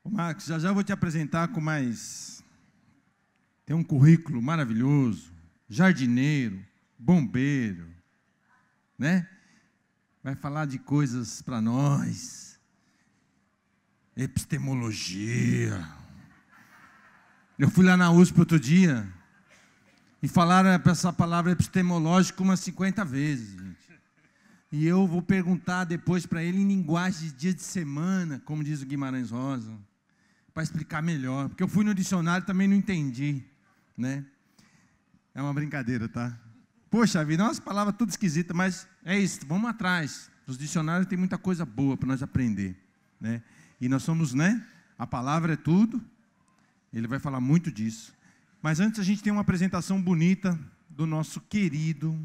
Ô Marcos, já já eu vou te apresentar com mais... Tem um currículo maravilhoso, jardineiro, bombeiro, né? Vai falar de coisas para nós, epistemologia. Eu fui lá na USP outro dia e falaram essa palavra epistemológica umas 50 vezes, gente. E eu vou perguntar depois para ele em linguagem de dia de semana, como diz o Guimarães Rosa, para explicar melhor, porque eu fui no dicionário e também não entendi, né? É uma brincadeira, tá? Poxa vida, umas palavras tudo esquisitas, mas é isso, vamos atrás. Os dicionários têm muita coisa boa para nós aprender, né? E nós somos, né? A palavra é tudo, ele vai falar muito disso. Mas antes a gente tem uma apresentação bonita do nosso querido,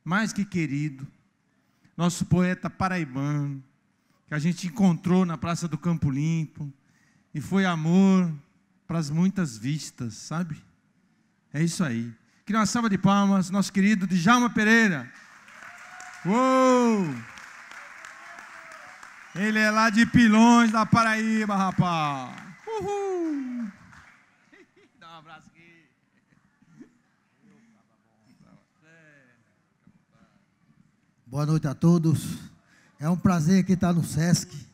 mais que querido, nosso poeta paraibano, que a gente encontrou na Praça do Campo Limpo, e foi amor para as muitas vistas, sabe? É isso aí. Queria uma salva de palmas, nosso querido Djalma Pereira. Uou! Ele é lá de Pilões, da Paraíba, rapaz. Uhul! Dá um abraço aqui. Boa noite a todos. É um prazer aqui estar no Sesc,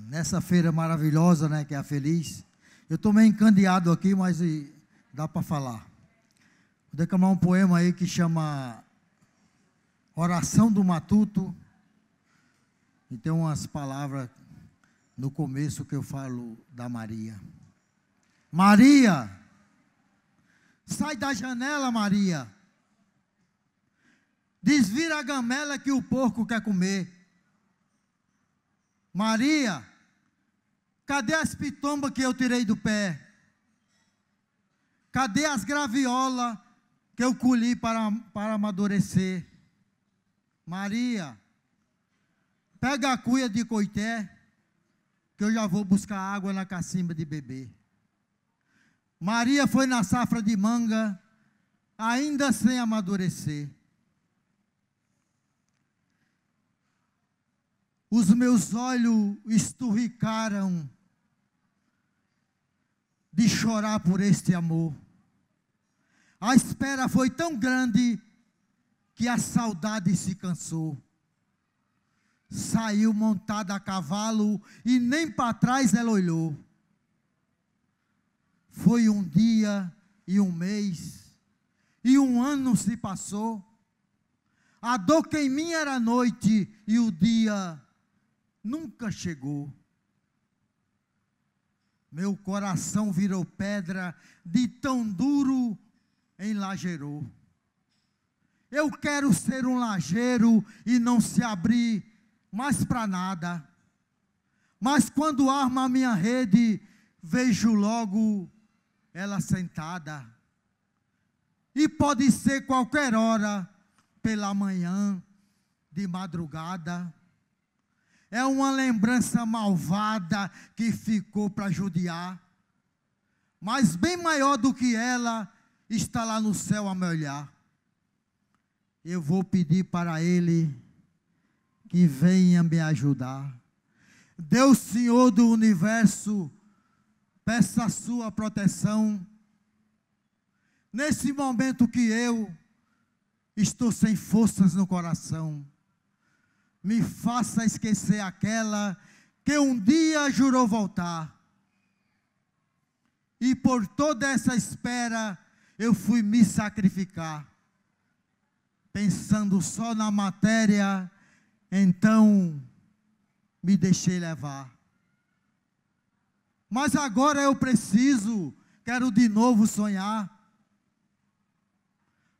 nessa feira maravilhosa, né, que é a Feliz. Eu estou meio encandeado aqui, mas dá para falar. Vou declamar um poema aí que chama Oração do Matuto, e tem umas palavras no começo que eu falo da Maria. Maria, sai da janela, Maria. Desvira a gamela que o porco quer comer. Maria, cadê as pitombas que eu tirei do pé? Cadê as graviolas que eu colhi para amadurecer? Maria, pega a cuia de coité, que eu já vou buscar água na cacimba de bebê. Maria foi na safra de manga, ainda sem amadurecer. Os meus olhos esturricaram de chorar por este amor. A espera foi tão grande que a saudade se cansou. Saiu montada a cavalo e nem para trás ela olhou. Foi um dia e um mês e um ano se passou. A dor que em mim era noite e o dia nunca chegou. Meu coração virou pedra de tão duro enlajeirou. Eu quero ser um lajeiro e não se abrir mais para nada. Mas quando armo a minha rede, vejo logo ela sentada. E pode ser qualquer hora, pela manhã, de madrugada. É uma lembrança malvada que ficou para judiar. Mas bem maior do que ela, está lá no céu a me olhar. Eu vou pedir para Ele que venha me ajudar. Deus Senhor do Universo, peça a sua proteção. Nesse momento que eu estou sem forças no coração, me faça esquecer aquela que um dia jurou voltar. E por toda essa espera, eu fui me sacrificar. Pensando só na matéria, então me deixei levar. Mas agora eu quero de novo sonhar.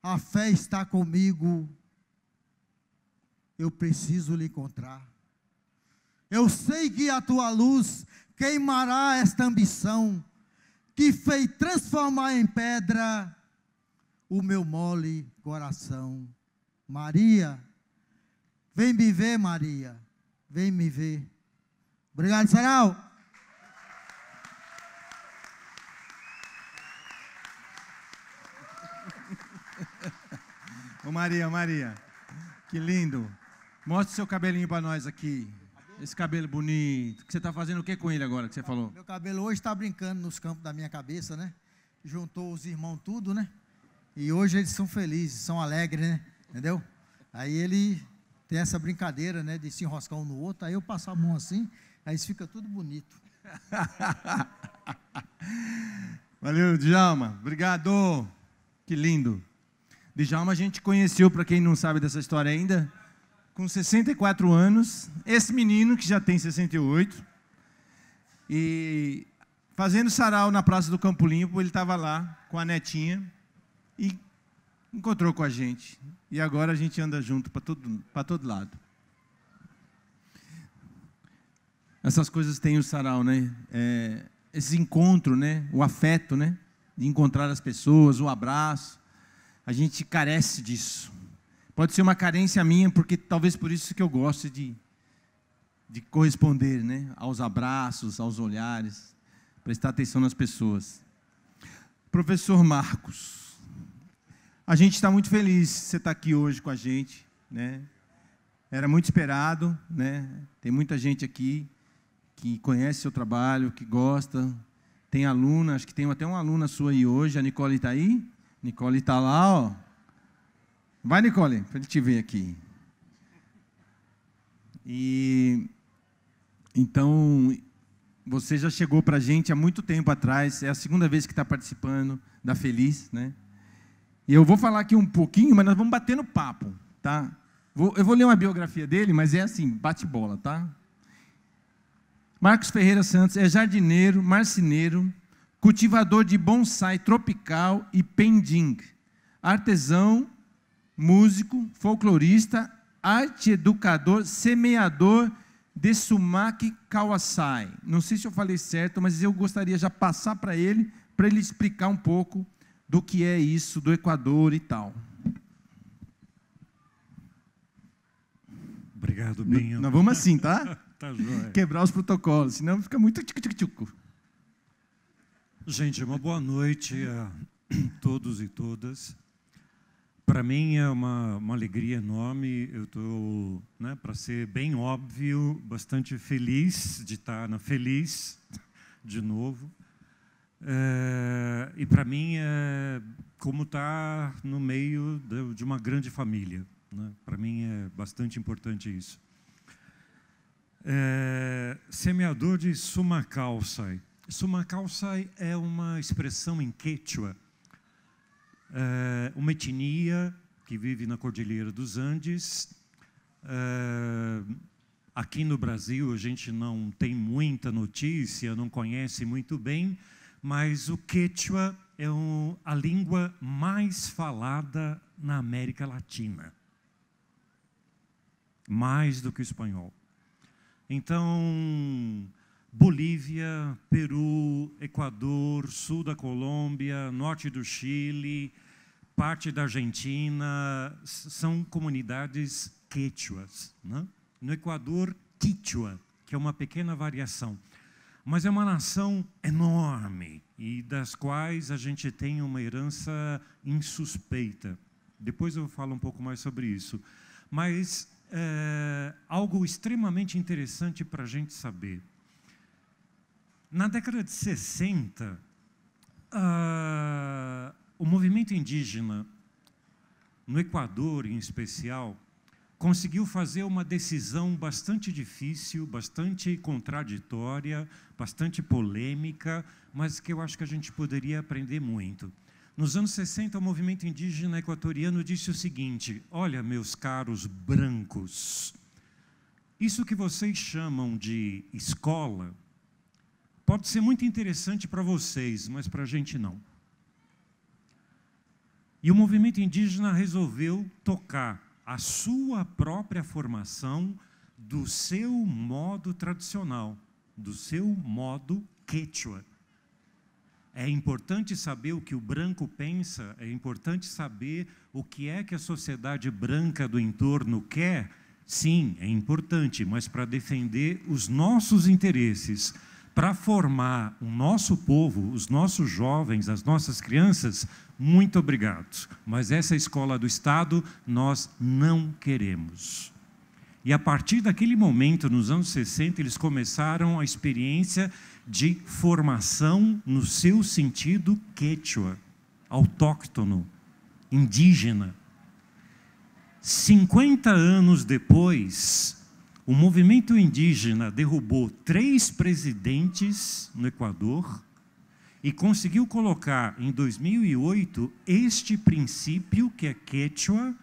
A fé está comigo, eu preciso lhe encontrar. Eu sei que a tua luz queimará esta ambição, que fez transformar em pedra o meu mole coração. Maria, vem me ver, Maria, vem me ver. Obrigado, Sarau. Ô Maria, que lindo. Mostre seu cabelinho para nós aqui. Esse cabelo bonito. Que você está fazendo o que com ele agora, que você falou? Meu cabelo hoje está brincando nos campos da minha cabeça, né? Juntou os irmãos tudo, né? E hoje eles são felizes, são alegres, né? Entendeu? Aí ele tem essa brincadeira, né? De se enroscar um no outro. Aí eu passo a mão assim, aí fica tudo bonito. Valeu, Djalma. Obrigado. Que lindo. Djalma a gente conheceu, para quem não sabe dessa história ainda, com 64 anos. Esse menino que já tem 68. E fazendo sarau na Praça do Campo Limpo, ele estava lá com a netinha e encontrou com a gente. E agora a gente anda junto para todo lado. Essas coisas têm o sarau, né? Esse encontro, né? O afeto, né? De encontrar as pessoas, o abraço. A gente carece disso. Pode ser uma carência minha, porque talvez por isso que eu gosto de corresponder, né? Aos abraços, aos olhares, prestar atenção nas pessoas. Professor Marcos, a gente está muito feliz de você estar aqui hoje com a gente, né? Era muito esperado, né? Tem muita gente aqui que conhece seu trabalho, que gosta. Tem aluna, acho que tem até uma aluna sua aí hoje. A Nicole está aí? Nicole está lá, ó. Vai, Nicole, para ele te ver aqui. E então, você já chegou para a gente há muito tempo atrás. É a segunda vez que está participando da Feliz, né? E eu vou falar aqui um pouquinho, mas nós vamos bater no papo, tá? Eu vou ler uma biografia dele, mas é assim, bate-bola, tá? Marcos Ferreira Santos é jardineiro, marceneiro, cultivador de bonsai tropical e pending, artesão, músico, folclorista, arte educador, semeador de sumac kawasai. Não sei se eu falei certo, mas eu gostaria já passar para ele explicar um pouco do que é isso, do Equador e tal. Obrigado, Binho. Nós vamos assim, tá? Tá joia. Quebrar os protocolos, senão fica muito tchucu-tchucu. Gente, uma boa noite a todos e todas. Para mim é uma alegria enorme. Eu estou, né, para ser bem óbvio, bastante feliz de estar na Feliz de novo. E para mim é como estar no meio de uma grande família, né? Para mim é bastante importante isso. Semeador de sumacausai. Sumacausai é uma expressão em quechua, uma etnia que vive na Cordilheira dos Andes. Aqui no Brasil a gente não tem muita notícia, não conhece muito bem, mas o quechua é a língua mais falada na América Latina, mais do que o espanhol. Então, Bolívia, Peru, Equador, sul da Colômbia, norte do Chile, parte da Argentina, são comunidades quechuas, né? No Equador, quichua, que é uma pequena variação. Mas é uma nação enorme e das quais a gente tem uma herança insuspeita. Depois eu falo um pouco mais sobre isso. Mas algo extremamente interessante para a gente saber. Na década de 60, o movimento indígena, no Equador em especial, conseguiu fazer uma decisão bastante difícil, bastante contraditória, bastante polêmica, mas que eu acho que a gente poderia aprender muito. Nos anos 60, o movimento indígena equatoriano disse o seguinte: olha, meus caros brancos, isso que vocês chamam de escola pode ser muito interessante para vocês, mas para a gente não. E o movimento indígena resolveu tocar a sua própria formação do seu modo tradicional, do seu modo quechua. É importante saber o que o branco pensa, é importante saber o que é que a sociedade branca do entorno quer. Sim, é importante, mas para defender os nossos interesses, para formar o nosso povo, os nossos jovens, as nossas crianças, muito obrigado. Mas essa escola do Estado nós não queremos. E a partir daquele momento, nos anos 60, eles começaram a experiência de formação no seu sentido quechua, autóctono, indígena. 50 anos depois, o movimento indígena derrubou 3 presidentes no Equador e conseguiu colocar, em 2008, este princípio, que é quechua,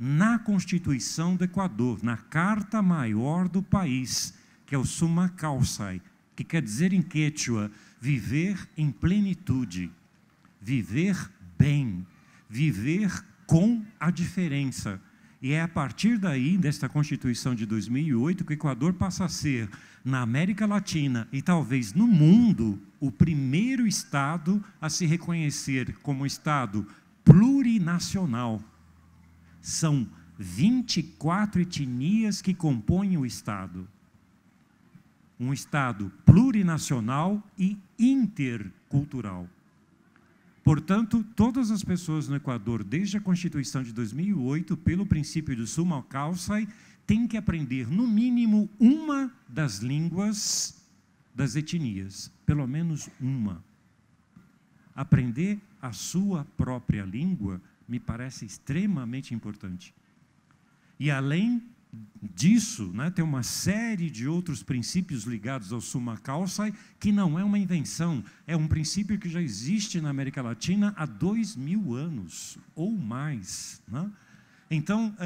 na Constituição do Equador, na Carta Maior do país, que é o Summa Causai, que quer dizer em quechua, viver em plenitude, viver bem, viver com a diferença. E é a partir daí, desta Constituição de 2008, que o Equador passa a ser, na América Latina e talvez no mundo, o primeiro Estado a se reconhecer como Estado plurinacional. São 24 etnias que compõem o Estado. Um Estado plurinacional e intercultural. Portanto, todas as pessoas no Equador, desde a Constituição de 2008, pelo princípio do Summa Causai, têm que aprender, no mínimo, uma das línguas das etnias. Pelo menos uma. Aprender a sua própria língua me parece extremamente importante. E além disso, né, tem uma série de outros princípios ligados ao Summa Causai, que não é uma invenção, é um princípio que já existe na América Latina há 2000 anos, ou mais. Né? Então,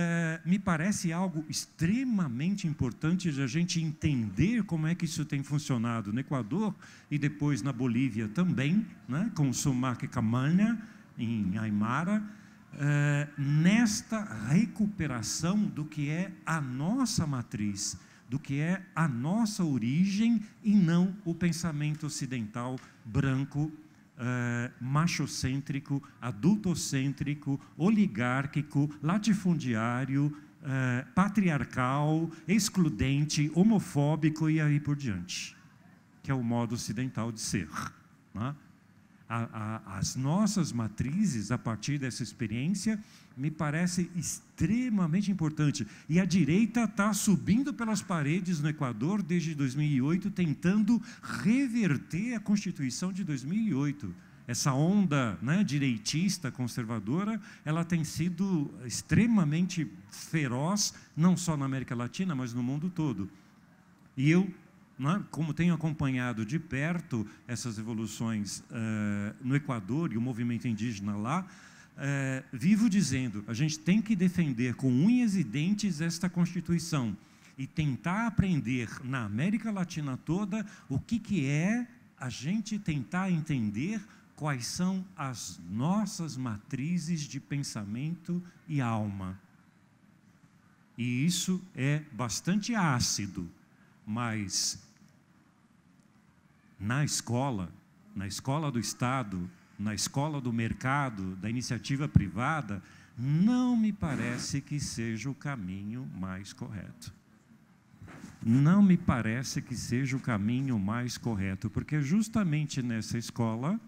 me parece algo extremamente importante de a gente entender como é que isso tem funcionado no Equador e depois na Bolívia também, né, com o Sumac Camanha, em Aymara, nesta recuperação do que é a nossa matriz, do que é a nossa origem e não o pensamento ocidental branco, machocêntrico, adultocêntrico, oligárquico, latifundiário, patriarcal, excludente, homofóbico e aí por diante, que é o modo ocidental de ser, né? As nossas matrizes, a partir dessa experiência, me parece extremamente importante. E a direita está subindo pelas paredes no Equador desde 2008, tentando reverter a Constituição de 2008. Essa onda, né, direitista, conservadora, ela tem sido extremamente feroz, não só na América Latina, mas no mundo todo. E eu, como tenho acompanhado de perto essas evoluções no Equador e o movimento indígena lá, vivo dizendo, a gente tem que defender com unhas e dentes esta Constituição e tentar aprender na América Latina toda o que é a gente tentar entender quais são as nossas matrizes de pensamento e alma. E isso é bastante ácido, mas na escola do Estado, na escola do mercado, da iniciativa privada, não me parece que seja o caminho mais correto. Não me parece que seja o caminho mais correto, porque é justamente nessa escola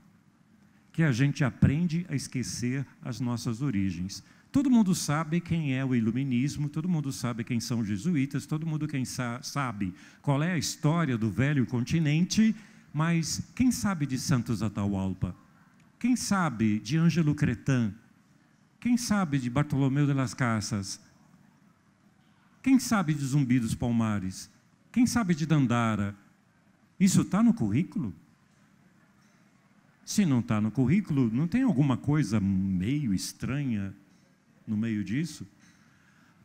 que a gente aprende a esquecer as nossas origens. Todo mundo sabe quem é o iluminismo, todo mundo sabe quem são os jesuítas, todo mundo sabe qual é a história do velho continente, mas quem sabe de Santos Atahualpa? Quem sabe de Ângelo Cretan? Quem sabe de Bartolomeu de las Casas? Quem sabe de Zumbi dos Palmares? Quem sabe de Dandara? Isso está no currículo? Se não está no currículo, não tem alguma coisa meio estranha no meio disso?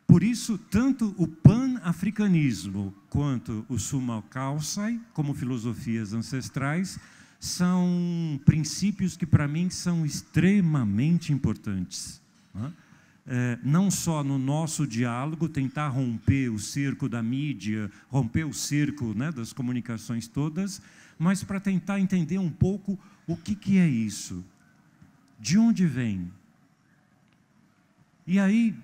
Por isso, tanto o pan-africanismo quanto o Summa Causai, como filosofias ancestrais, são princípios que, para mim, são extremamente importantes. Não só no nosso diálogo, tentar romper o cerco da mídia, romper o cerco, né, das comunicações todas, mas para tentar entender um pouco o que é isso, de onde vem. E aí,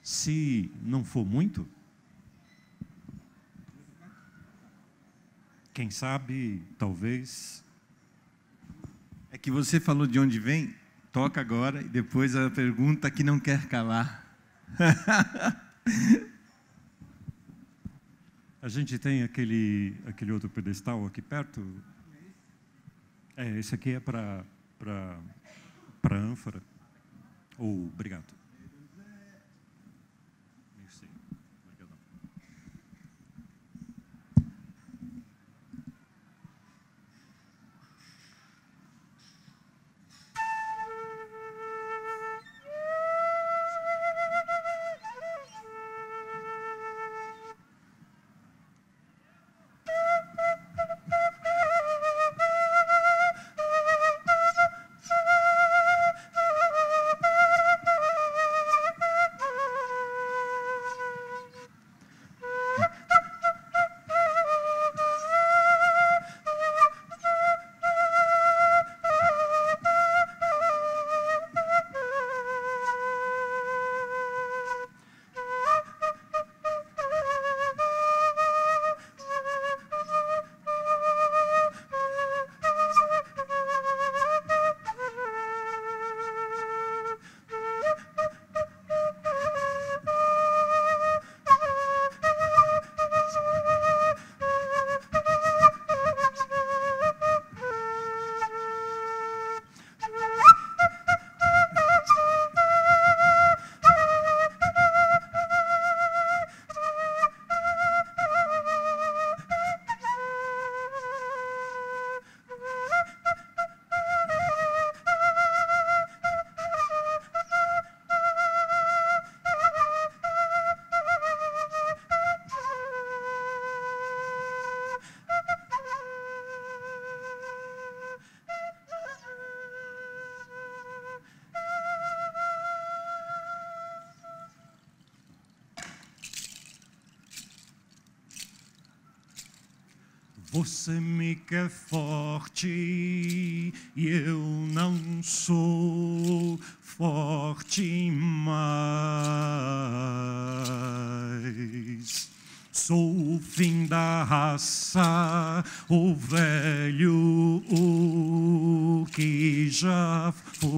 se não for muito, quem sabe, talvez... É que você falou de onde vem, toca agora, e depois a pergunta que não quer calar. A gente tem aquele outro pedestal aqui perto. Esse aqui é para ânfora. Obrigado. Merci. Obrigado. Você me quer forte e eu não sou forte mais. Sou o fim da raça, o velho o que já foi.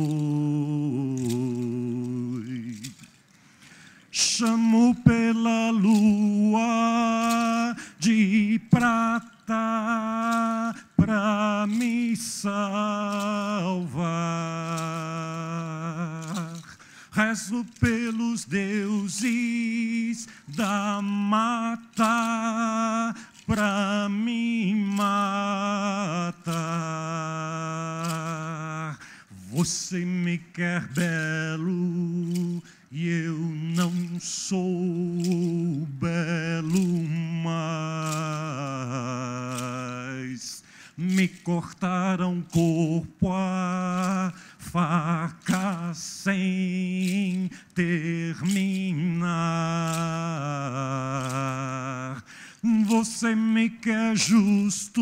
Chamo pela lua de prata para me salvar. Rezo pelos deuses da mata para me matar. Você me quer belo e eu não sou belo mais. Me cortaram o corpo a faca sem terminar. Você me quer justo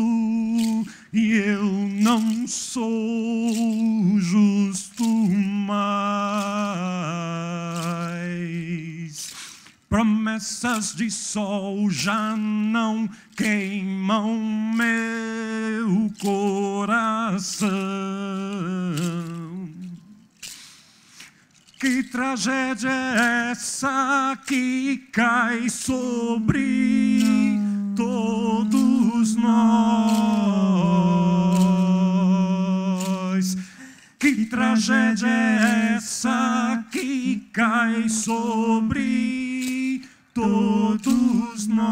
e eu não sou justo mais. Promessas de sol já não queimam meu coração. Que tragédia é essa que cai sobre todos nós? Que tragédia é essa que cai sobre todos nós?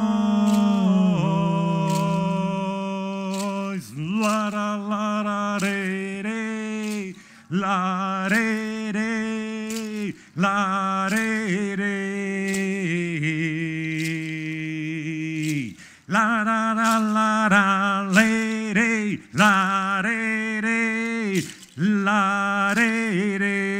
Lara, lara, re, re, la, re, re, la, re, re. La, ra, ra, la, ra, le, re, la, re, re, la, re, re.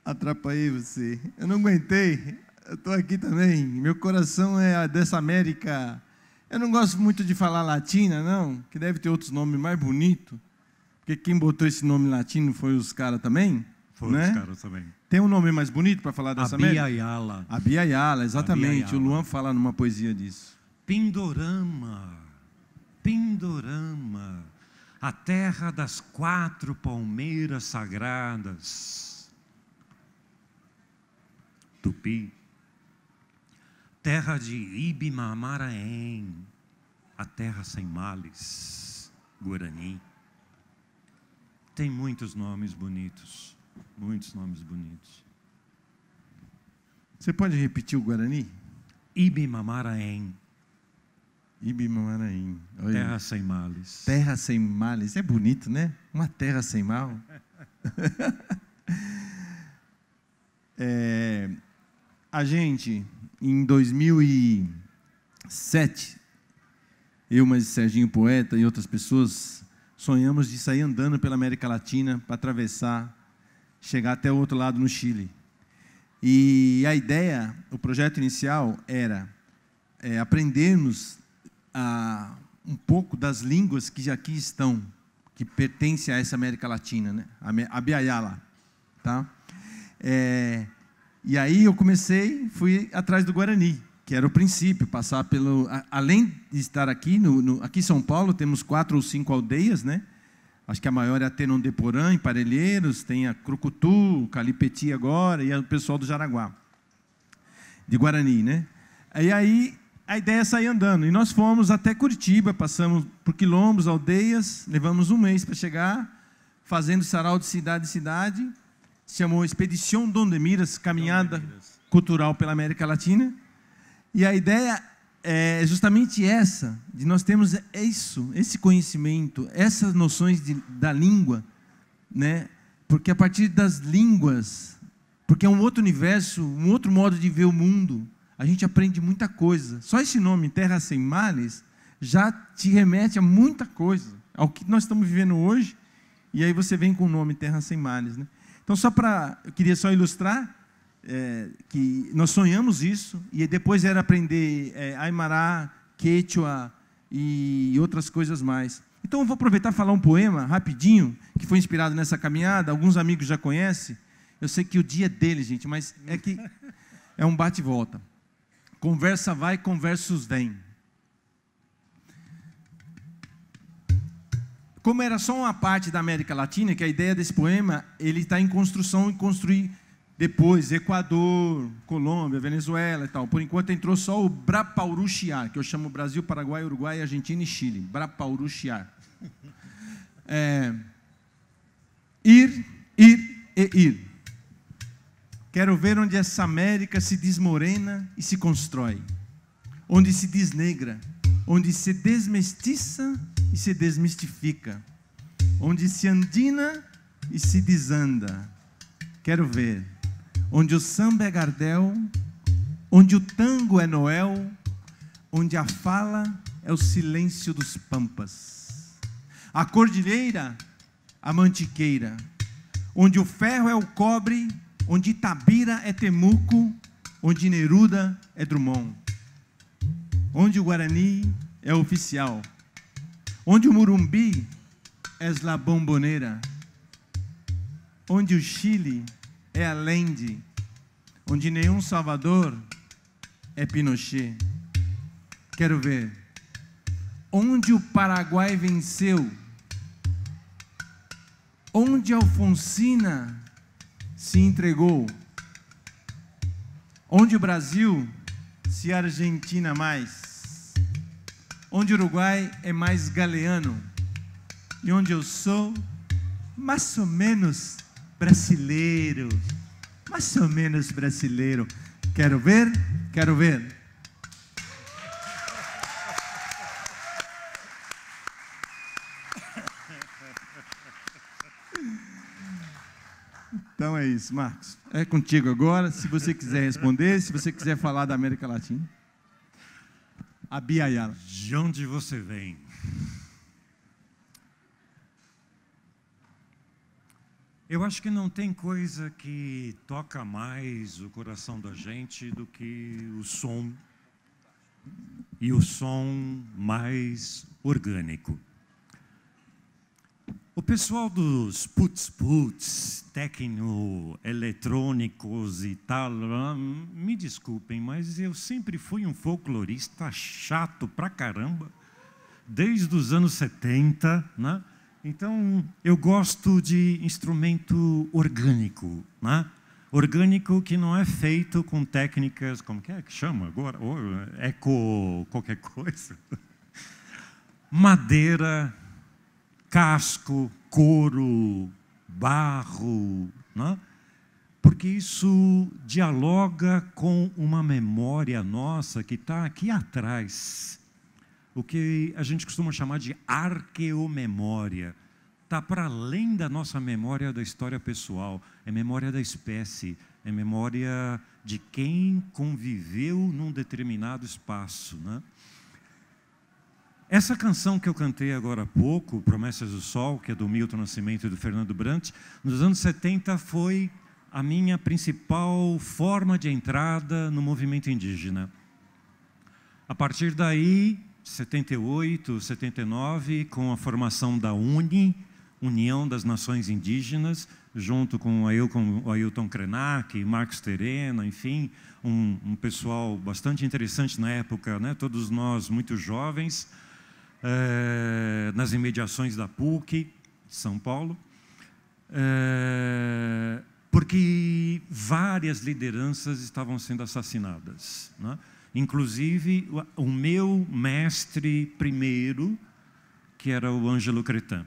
Atrapalhei você. Eu não aguentei. Eu estou aqui também. Meu coração é dessa América. Eu não gosto muito de falar latina, não, que deve ter outros nomes mais bonitos. Porque quem botou esse nome latino foi os caras também. Foi, né? Os caras também. Tem um nome mais bonito para falar dessa América? Abya-Yala. Abya-Yala, exatamente. Abya-Yala. O Luan fala numa poesia disso. Pindorama, Pindorama, a terra das 4 palmeiras sagradas. Tupi, terra de Ibimamaraém, a terra sem males. Guarani. Tem muitos nomes bonitos, muitos nomes bonitos. Você pode repetir o Guarani? Ibimamaraém, Ibimamaraém. Olha. terra sem males. Terra sem males. É bonito, né? Uma terra sem mal. A gente, em 2007, eu, mas Serginho Poeta e outras pessoas, sonhamos de sair andando pela América Latina para atravessar, chegar até o outro lado no Chile. E a ideia, o projeto inicial era aprendermos um pouco das línguas que aqui estão, que pertencem a essa América Latina, né? Abya-Yala, tá? E aí eu fui atrás do Guarani, que era o princípio, passar pelo... Além de estar aqui, aqui em São Paulo, temos 4 ou 5 aldeias, né? Acho que a maior é a Tenondeporã, em Parelheiros, tem a Crucutu, Calipeti agora, e o pessoal do Jaraguá, de Guarani, né? E aí a ideia é sair andando. E nós fomos até Curitiba, passamos por quilombos, aldeias, levamos um mês para chegar, fazendo sarau de cidade em cidade, se chamou Expedição Dom de Miras, caminhada cultural pela América Latina. E a ideia é justamente essa, de nós termos esse conhecimento, essas noções da língua, né? Porque a partir das línguas, porque é um outro universo, um outro modo de ver o mundo, a gente aprende muita coisa. Só esse nome, Terra Sem Males, já te remete a muita coisa, ao que nós estamos vivendo hoje, e aí você vem com o nome Terra Sem Males, né? Então, eu queria só ilustrar que nós sonhamos isso, e depois era aprender Aymara, Quechua e outras coisas mais. Então eu vou aproveitar e falar um poema rapidinho, que foi inspirado nessa caminhada, alguns amigos já conhecem, eu sei que o dia é dele, gente, mas é que é um bate e volta. Conversa vai, conversos vem. Como era só uma parte da América Latina, que a ideia desse poema, ele está em construção e construir depois Equador, Colômbia, Venezuela e tal. Por enquanto entrou só o Brapauruchiar, que eu chamo Brasil, Paraguai, Uruguai, Argentina e Chile. Brapauruchiar. Ir e ir. Quero ver onde essa América se desmorena e se constrói. Onde se desnegra, onde se desmestiça e se desmistifica. Onde se andina e se desanda. Quero ver onde o samba é Gardel, onde o tango é Noel, onde a fala é o silêncio dos pampas. A cordilheira, a mantiqueira, onde o ferro é o cobre, onde Itabira é Temuco, onde Neruda é Drummond. Onde o Guarani é oficial, onde o Murumbi é La Bombonera, onde o Chile é Allende, onde nenhum Salvador é Pinochet. Quero ver onde o Paraguai venceu, onde Alfonsina se entregou, onde o Brasil se Argentina mais, onde o Uruguai é mais galeano, e onde eu sou mais ou menos brasileiro, mais ou menos brasileiro. Quero ver, quero ver. Então é isso, Marcos. É contigo agora, se você quiser responder, se você quiser falar da América Latina. Abya-Yala. De onde você vem? Eu acho que não tem coisa que toca mais o coração da gente do que o som, e o som mais orgânico. O pessoal dos puts, tecno-eletrônicos e tal, me desculpem, mas eu sempre fui um folclorista chato pra caramba, desde os anos 70, né? Então, eu gosto de instrumento orgânico, né? Orgânico que não é feito com técnicas, como que chama agora? Eco qualquer coisa. Madeira, casco, couro, barro, né? Porque isso dialoga com uma memória nossa que está aqui atrás. O que a gente costuma chamar de arqueomemória. Está para além da nossa memória da história pessoal. É memória da espécie. É memória de quem conviveu num determinado espaço, né? Essa canção que eu cantei agora há pouco, Promessas do Sol, que é do Milton Nascimento e do Fernando Brant, nos anos 70 foi a minha principal forma de entrada no movimento indígena. A partir daí, 78, 79, com a formação da UNI, União das Nações Indígenas, junto com o Ailton Krenak, Marcos Terena, enfim, um pessoal bastante interessante na época, né? Todos nós muito jovens, nas imediações da PUC, de São Paulo, porque várias lideranças estavam sendo assassinadas, né? Inclusive o meu mestre primeiro, que era o Ângelo Cretan.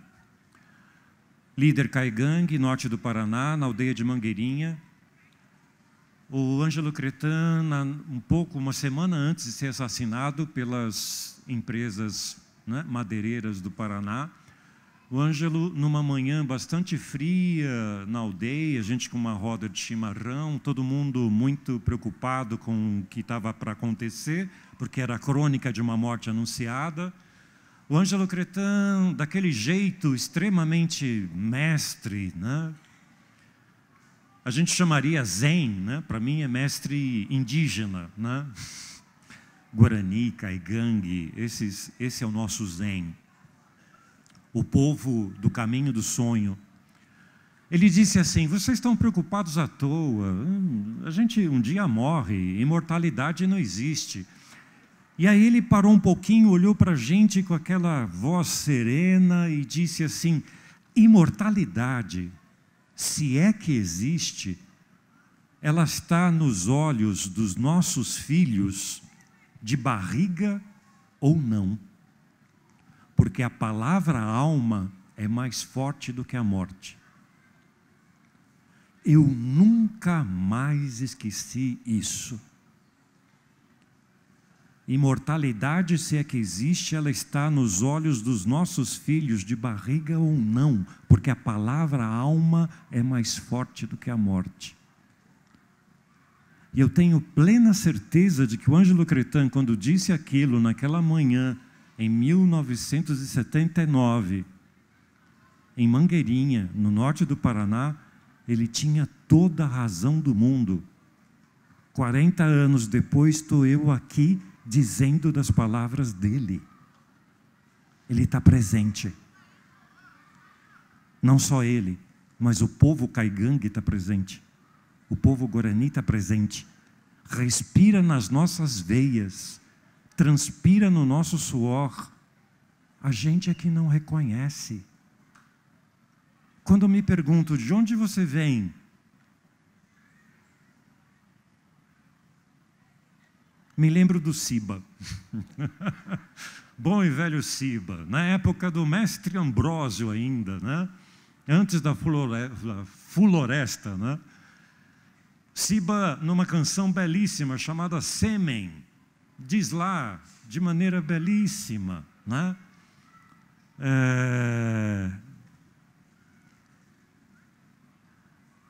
Líder Caigangue, norte do Paraná, na aldeia de Mangueirinha. O Ângelo Cretan, uma semana antes de ser assassinado pelas empresas, né, madeireiras do Paraná, o Ângelo, numa manhã bastante fria na aldeia, a gente com uma roda de chimarrão, todo mundo muito preocupado com o que estava para acontecer, porque era a crônica de uma morte anunciada. O Ângelo Cretan, daquele jeito extremamente mestre, né? A gente chamaria zen, né? Para mim é mestre indígena, né? Guarani, Caigangue, esse é o nosso zen. O povo do caminho do sonho. Ele disse assim: vocês estão preocupados à toa, a gente um dia morre, imortalidade não existe. E aí ele parou um pouquinho, olhou para a gente com aquela voz serena e disse assim: imortalidade, se é que existe, ela está nos olhos dos nossos filhos, de barriga ou não. Porque a palavra alma é mais forte do que a morte. Eu nunca mais esqueci isso. Imortalidade, se é que existe, ela está nos olhos dos nossos filhos, de barriga ou não, porque a palavra alma é mais forte do que a morte. E eu tenho plena certeza de que o Ângelo Cretan, quando disse aquilo naquela manhã, em 1979, em Mangueirinha, no norte do Paraná, ele tinha toda a razão do mundo. 40 anos depois, estou eu aqui dizendo das palavras dele. Ele está presente. Não só ele, mas o povo Caigangue está presente. O povo Guarani está presente. Respira nas nossas veias, transpira no nosso suor. A gente é que não reconhece. Quando eu me pergunto, de onde você vem? Me lembro do Siba. Bom e velho Siba, na época do mestre Ambrósio ainda, né? Antes da Floresta, né? Siba, numa canção belíssima chamada Sêmen, diz lá, de maneira belíssima, né?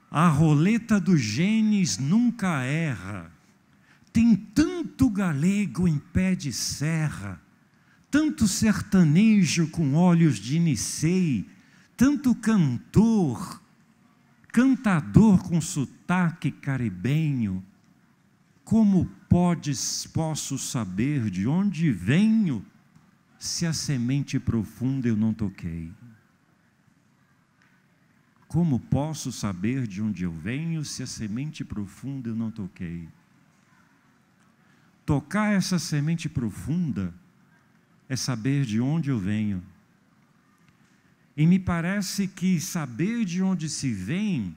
A roleta dos genes nunca erra. Tem tanto galego em pé de serra, tanto sertanejo com olhos de Nicei, tanto cantador com sotaque caribenho. Como posso saber de onde venho, se a semente profunda eu não toquei? Como posso saber de onde eu venho se a semente profunda eu não toquei? Tocar essa semente profunda é saber de onde eu venho. E me parece que saber de onde se vem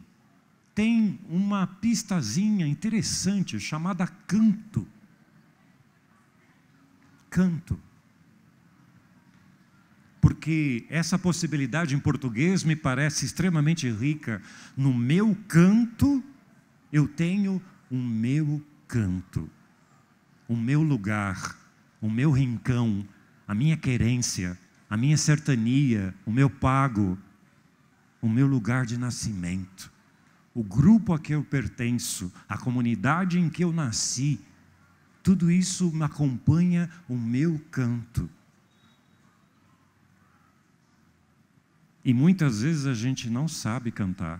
tem uma pistazinha interessante chamada canto. Canto. Porque essa possibilidade em português me parece extremamente rica. No meu canto, eu tenho o meu canto, o meu lugar, o meu rincão, a minha querência, a minha sertania, o meu pago, o meu lugar de nascimento, o grupo a que eu pertenço, a comunidade em que eu nasci, tudo isso me acompanha o meu canto. E muitas vezes a gente não sabe cantar.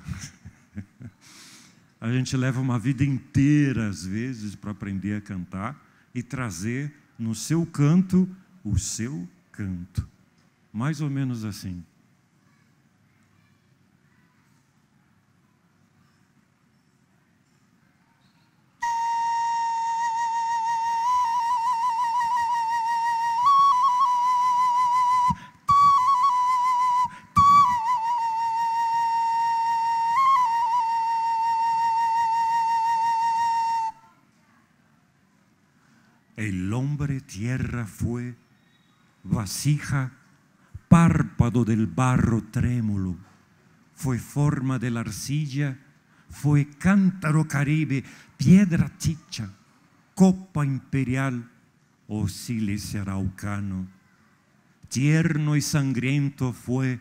A gente leva uma vida inteira, às vezes, para aprender a cantar e trazer no seu canto o seu canto. Mais ou menos assim. El hombre tierra fue, vasija, párpado del barro trémulo, fue forma de la arcilla, fue cántaro caribe, piedra chicha, copa imperial o sílice araucano. Tierno y sangriento fue,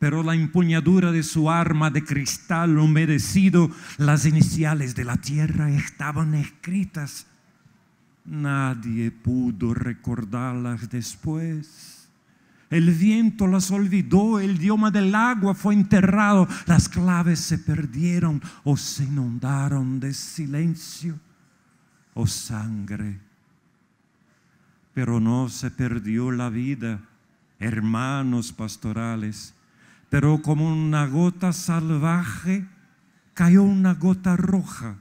pero la empuñadura de su arma de cristal humedecido, las iniciales de la tierra estaban escritas. Nadie pudo recordarlas después. El viento las olvidó, el idioma del agua fue enterrado, las claves se perdieron o se inundaron de silencio o sangre. Pero no se perdió la vida, hermanos pastorales, pero como una gota salvaje cayó una gota roja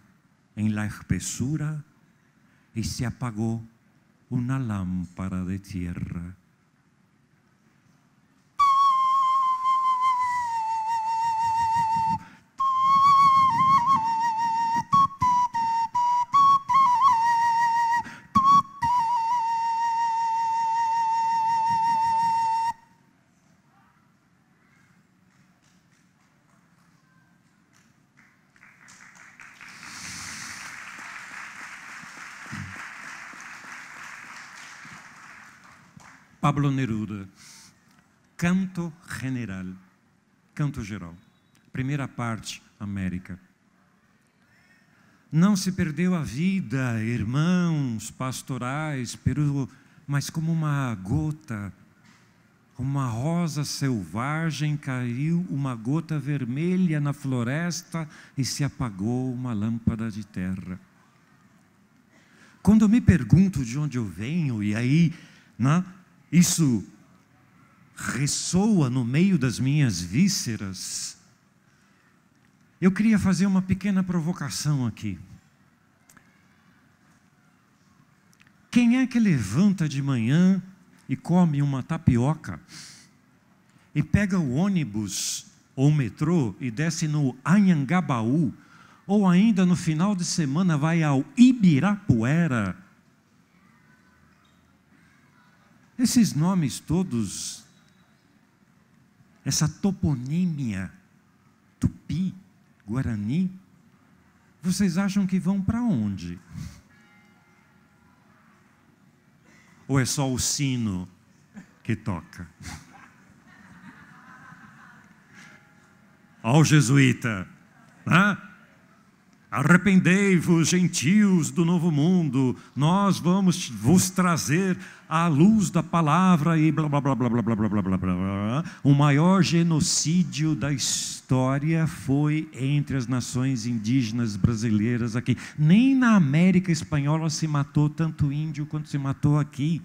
en la espesura y se apagó una lámpara de tierra. Pablo Neruda, canto general, canto geral. Primeira parte, América. Não se perdeu a vida, irmãos pastorais, mas como uma gota, uma rosa selvagem, caiu uma gota vermelha na floresta e se apagou uma lâmpada de terra. Quando eu me pergunto de onde eu venho, e aí, né, isso ressoa no meio das minhas vísceras, eu queria fazer uma pequena provocação aqui. Quem é que levanta de manhã e come uma tapioca e pega o ônibus ou o metrô e desce no Anhangabaú, ou ainda no final de semana vai ao Ibirapuera? Esses nomes todos, essa toponímia, tupi, guarani, vocês acham que vão para onde? Ou é só o sino que toca? Ó, jesuíta, né? Arrependei-vos, gentios do novo mundo, nós vamos vos trazer a luz da palavra e blá blá blá blá blá blá blá blá blá blá. O maior genocídio da história foi entre as nações indígenas brasileiras aqui. Nem na América Espanhola se matou tanto índio quanto se matou aqui.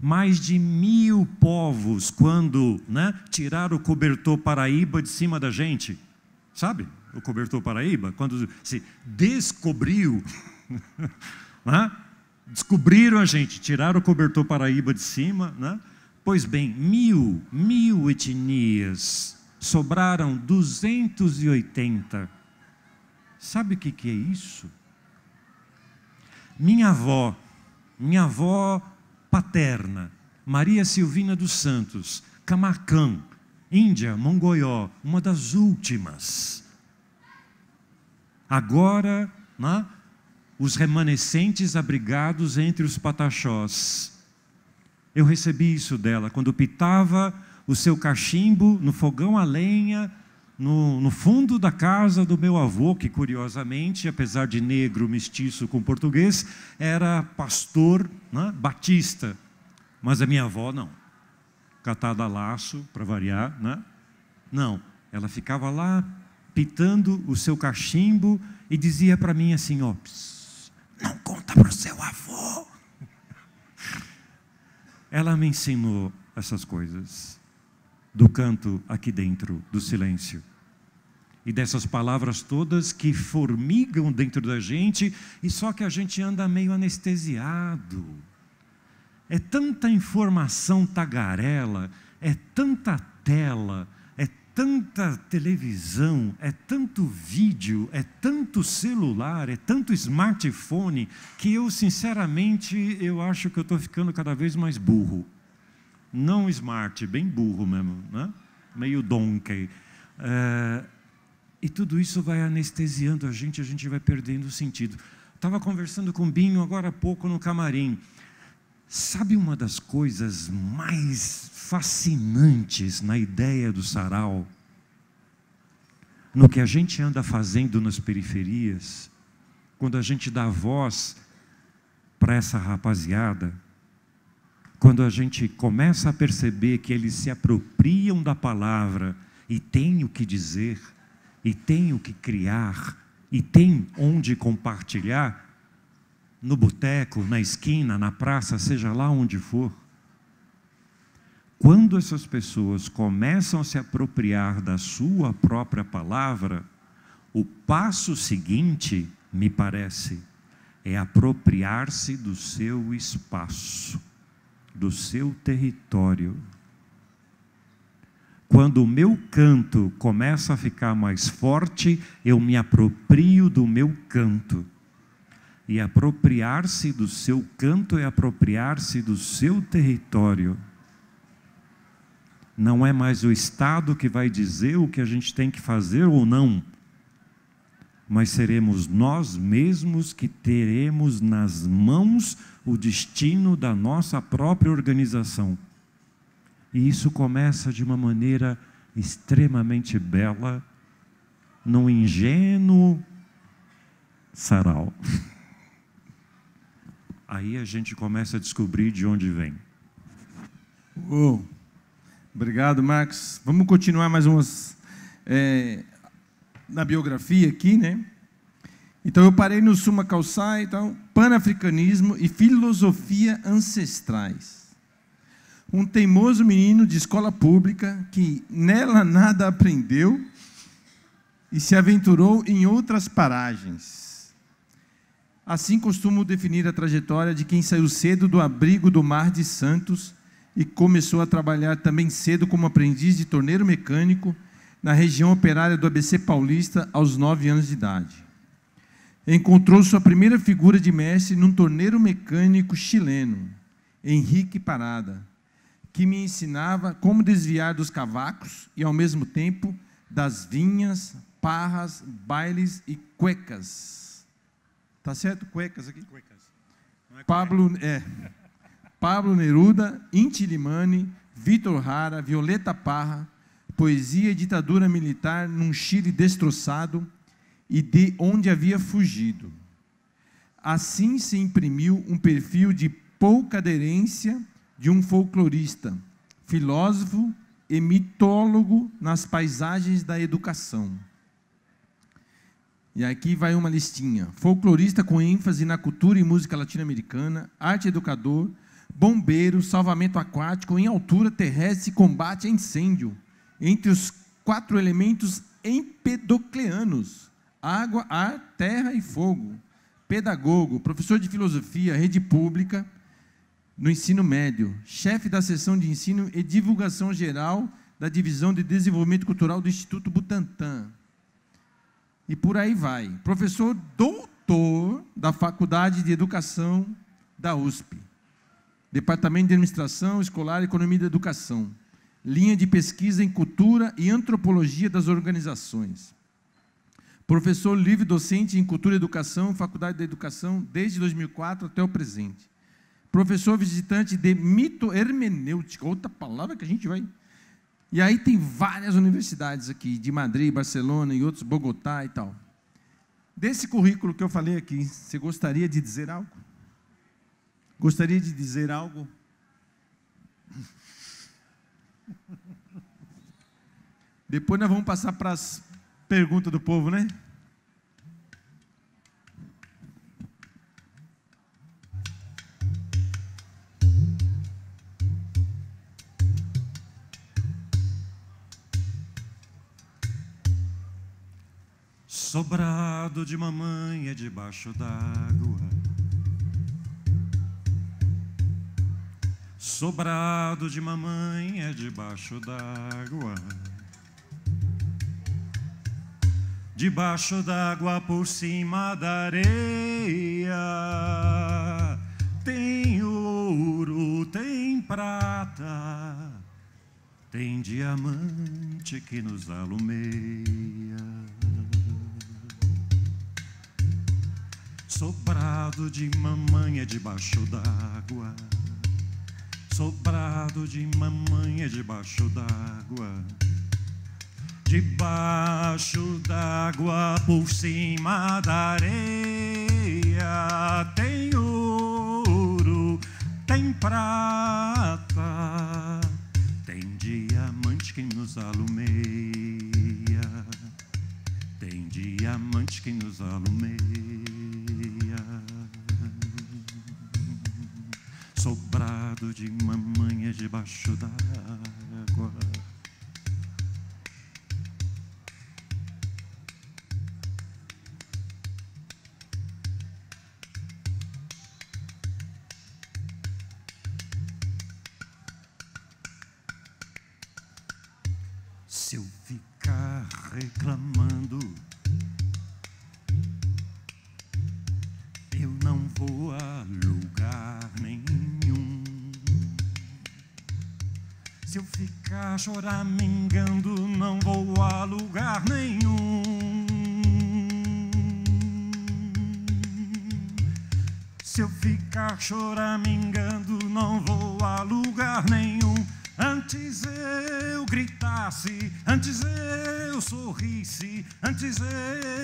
Mais de 1000 povos, quando, né, tiraram o cobertor Paraíba de cima da gente, Sabe? O cobertor Paraíba, quando se descobriu, né? Descobriram a gente, tiraram o cobertor Paraíba de cima, né? Pois bem, mil etnias, sobraram 280. Sabe o que é isso? Minha avó paterna, Maria Silvina dos Santos, Camacan, Índia, Mongoió, uma das últimas. Agora, né, os remanescentes abrigados entre os pataxós. Eu recebi isso dela, quando pitava o seu cachimbo no fogão a lenha, no fundo da casa do meu avô, que curiosamente, apesar de negro, mestiço com português, era pastor, né, batista. Mas a minha avó não. Catada a laço, para variar, né? Não, ela ficava lá pitando o seu cachimbo e dizia para mim assim, ó, não conta para o seu avô. Ela me ensinou essas coisas do canto aqui dentro, do silêncio. E dessas palavras todas que formigam dentro da gente, e só que a gente anda meio anestesiado. É tanta informação tagarela, é tanta tela, é tanta televisão, é tanto vídeo, é tanto celular, é tanto smartphone, que eu, sinceramente, eu acho que eu estou ficando cada vez mais burro. Não smart, bem burro mesmo, né? Meio donkey. E tudo isso vai anestesiando a gente vai perdendo o sentido. Estava conversando com o Binho agora há pouco no camarim. Sabe uma das coisas mais fascinantes na ideia do sarau? No que a gente anda fazendo nas periferias, quando a gente dá voz para essa rapaziada, quando a gente começa a perceber que eles se apropriam da palavra e têm o que dizer, e têm o que criar, e têm onde compartilhar, no boteco, na esquina, na praça, seja lá onde for. Quando essas pessoas começam a se apropriar da sua própria palavra, o passo seguinte, me parece, é apropriar-se do seu espaço, do seu território. Quando o meu canto começa a ficar mais forte, eu me aproprio do meu canto. E apropriar-se do seu canto é apropriar-se do seu território. Não é mais o Estado que vai dizer o que a gente tem que fazer ou não, mas seremos nós mesmos que teremos nas mãos o destino da nossa própria organização. E isso começa de uma maneira extremamente bela, num ingênuo sarau. Aí a gente começa a descobrir de onde vem. Obrigado, Marcos. Vamos continuar mais umas na biografia aqui, né? Então eu parei no Summa Calçai, então, Panafricanismo e Filosofia Ancestrais. Um teimoso menino de escola pública que nela nada aprendeu e se aventurou em outras paragens. Assim costumo definir a trajetória de quem saiu cedo do abrigo do Mar de Santos e começou a trabalhar também cedo como aprendiz de torneiro mecânico na região operária do ABC Paulista aos 9 anos de idade. Encontrou sua primeira figura de mestre num torneiro mecânico chileno, Henrique Parada, que me ensinava como desviar dos cavacos e, ao mesmo tempo, das vinhas, parras, bailes e cuecas. Tá certo? Cuecas aqui? Cuecas. Não é Pablo Neruda, Inti Limani, Vitor Hara, Violeta Parra, poesia e ditadura militar num Chile destroçado e de onde havia fugido. Assim se imprimiu um perfil de pouca aderência de um folclorista, filósofo e mitólogo nas paisagens da educação. E aqui vai uma listinha. Folclorista com ênfase na cultura e música latino-americana, arte educador, bombeiro, salvamento aquático, em altura terrestre e combate a incêndio. Entre os 4 elementos empedocleanos, água, ar, terra e fogo. Pedagogo, professor de filosofia, rede pública, no ensino médio, chefe da seção de ensino e divulgação geral da Divisão de Desenvolvimento Cultural do Instituto Butantan. E por aí vai. Professor doutor da Faculdade de Educação da USP. Departamento de Administração Escolar e Economia da Educação. Linha de pesquisa em Cultura e Antropologia das Organizações. Professor livre docente em Cultura e Educação, Faculdade de Educação, desde 2004 até o presente. Professor visitante de mito-hermenêutica, outra palavra que a gente vai... E aí tem várias universidades aqui, de Madrid, Barcelona e outros, Bogotá e tal. Desse currículo que eu falei aqui, você gostaria de dizer algo? Gostaria de dizer algo? Depois nós vamos passar para as perguntas do povo, né? Sobrado de mamãe é debaixo d'água. Sobrado de mamãe é debaixo d'água. Debaixo d'água, por cima da areia, tem ouro, tem prata, tem diamante que nos alumeia. Sobrado de mamãe é debaixo d'água. Sobrado de mamãe é debaixo d'água. Debaixo d'água, por cima da areia, tem ouro, tem prata, tem diamante que nos alumeia. Tem diamante que nos alumeia. Sobrado de mamãe é debaixo d'água. Se eu ficar reclamando, eu não vou a lugar nenhum. Se eu ficar choramingando, não vou a lugar nenhum. Se eu ficar choramingando, não vou a lugar nenhum. Antes eu gritasse, antes eu sorrisse, antes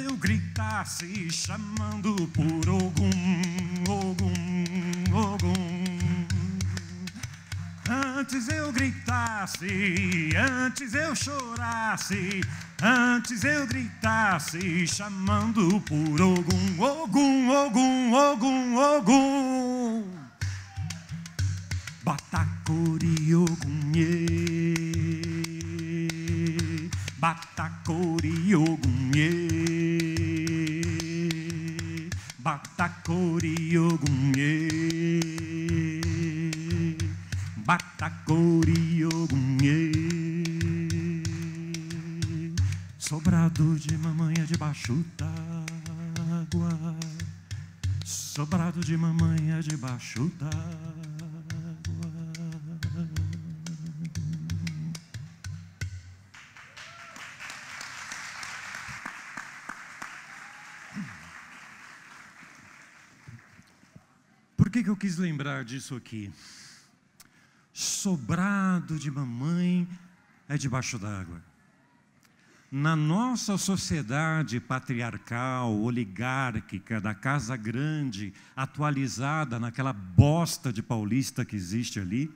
eu gritasse, chamando por Ogum, Ogum, Ogum. Antes eu gritasse, antes eu chorasse, antes eu gritasse, chamando por Ogum, Ogum, Ogum, Ogum, Ogum. Batacori Ogunye, Batacori Ogunye, Batacori Ogunye, Batacori Ogunye. Sobrado de mamãe é debaixo d'água. Sobrado de mamãe é debaixo d'água. Por que eu quis lembrar disso aqui? Sobrado de mamãe é debaixo d'água. Na nossa sociedade patriarcal, oligárquica, da Casa Grande, atualizada naquela bosta de paulista que existe ali,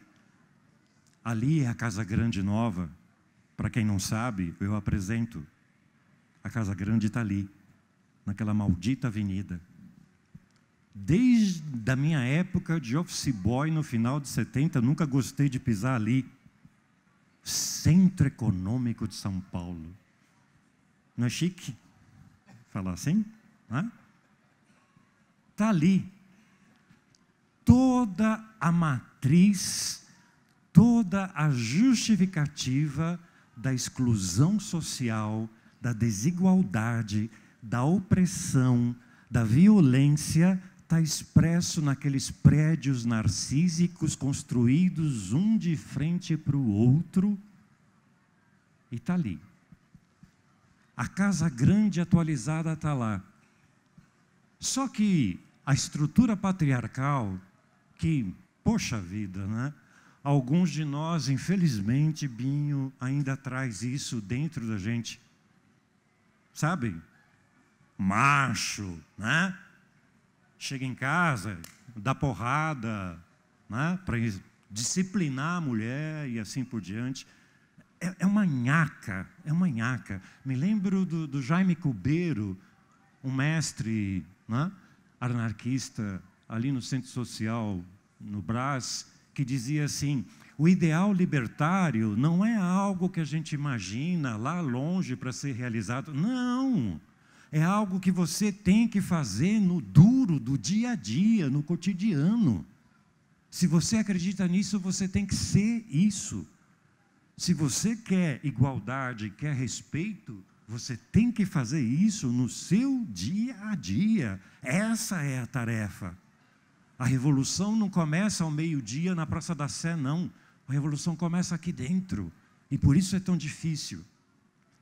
ali é a Casa Grande nova. Para quem não sabe, eu apresento. A Casa Grande está ali, naquela maldita avenida. Desde a minha época de office boy, no final de 70, nunca gostei de pisar ali. Centro Econômico de São Paulo. Não é chique falar assim? Está ali. Toda a matriz, toda a justificativa da exclusão social, da desigualdade, da opressão, da violência, está expresso naqueles prédios narcísicos construídos um de frente para o outro, e está ali. A casa grande atualizada está lá. Só que a estrutura patriarcal, que, poxa vida, né? Alguns de nós, infelizmente, Binho, ainda traz isso dentro da gente. Sabe? Macho, né? Chega em casa, dá porrada, né? Para disciplinar a mulher e assim por diante. É uma nhaca, é uma nhaca. Me lembro do Jaime Cubeiro, um mestre, né? Anarquista, ali no Centro Social, no Brás, que dizia assim: o ideal libertário não é algo que a gente imagina lá longe para ser realizado. Não! É algo que você tem que fazer no duro do dia a dia, no cotidiano. Se você acredita nisso, você tem que ser isso. Se você quer igualdade, quer respeito, você tem que fazer isso no seu dia a dia. Essa é a tarefa. A revolução não começa ao meio-dia na Praça da Sé, não. A revolução começa aqui dentro. E por isso é tão difícil.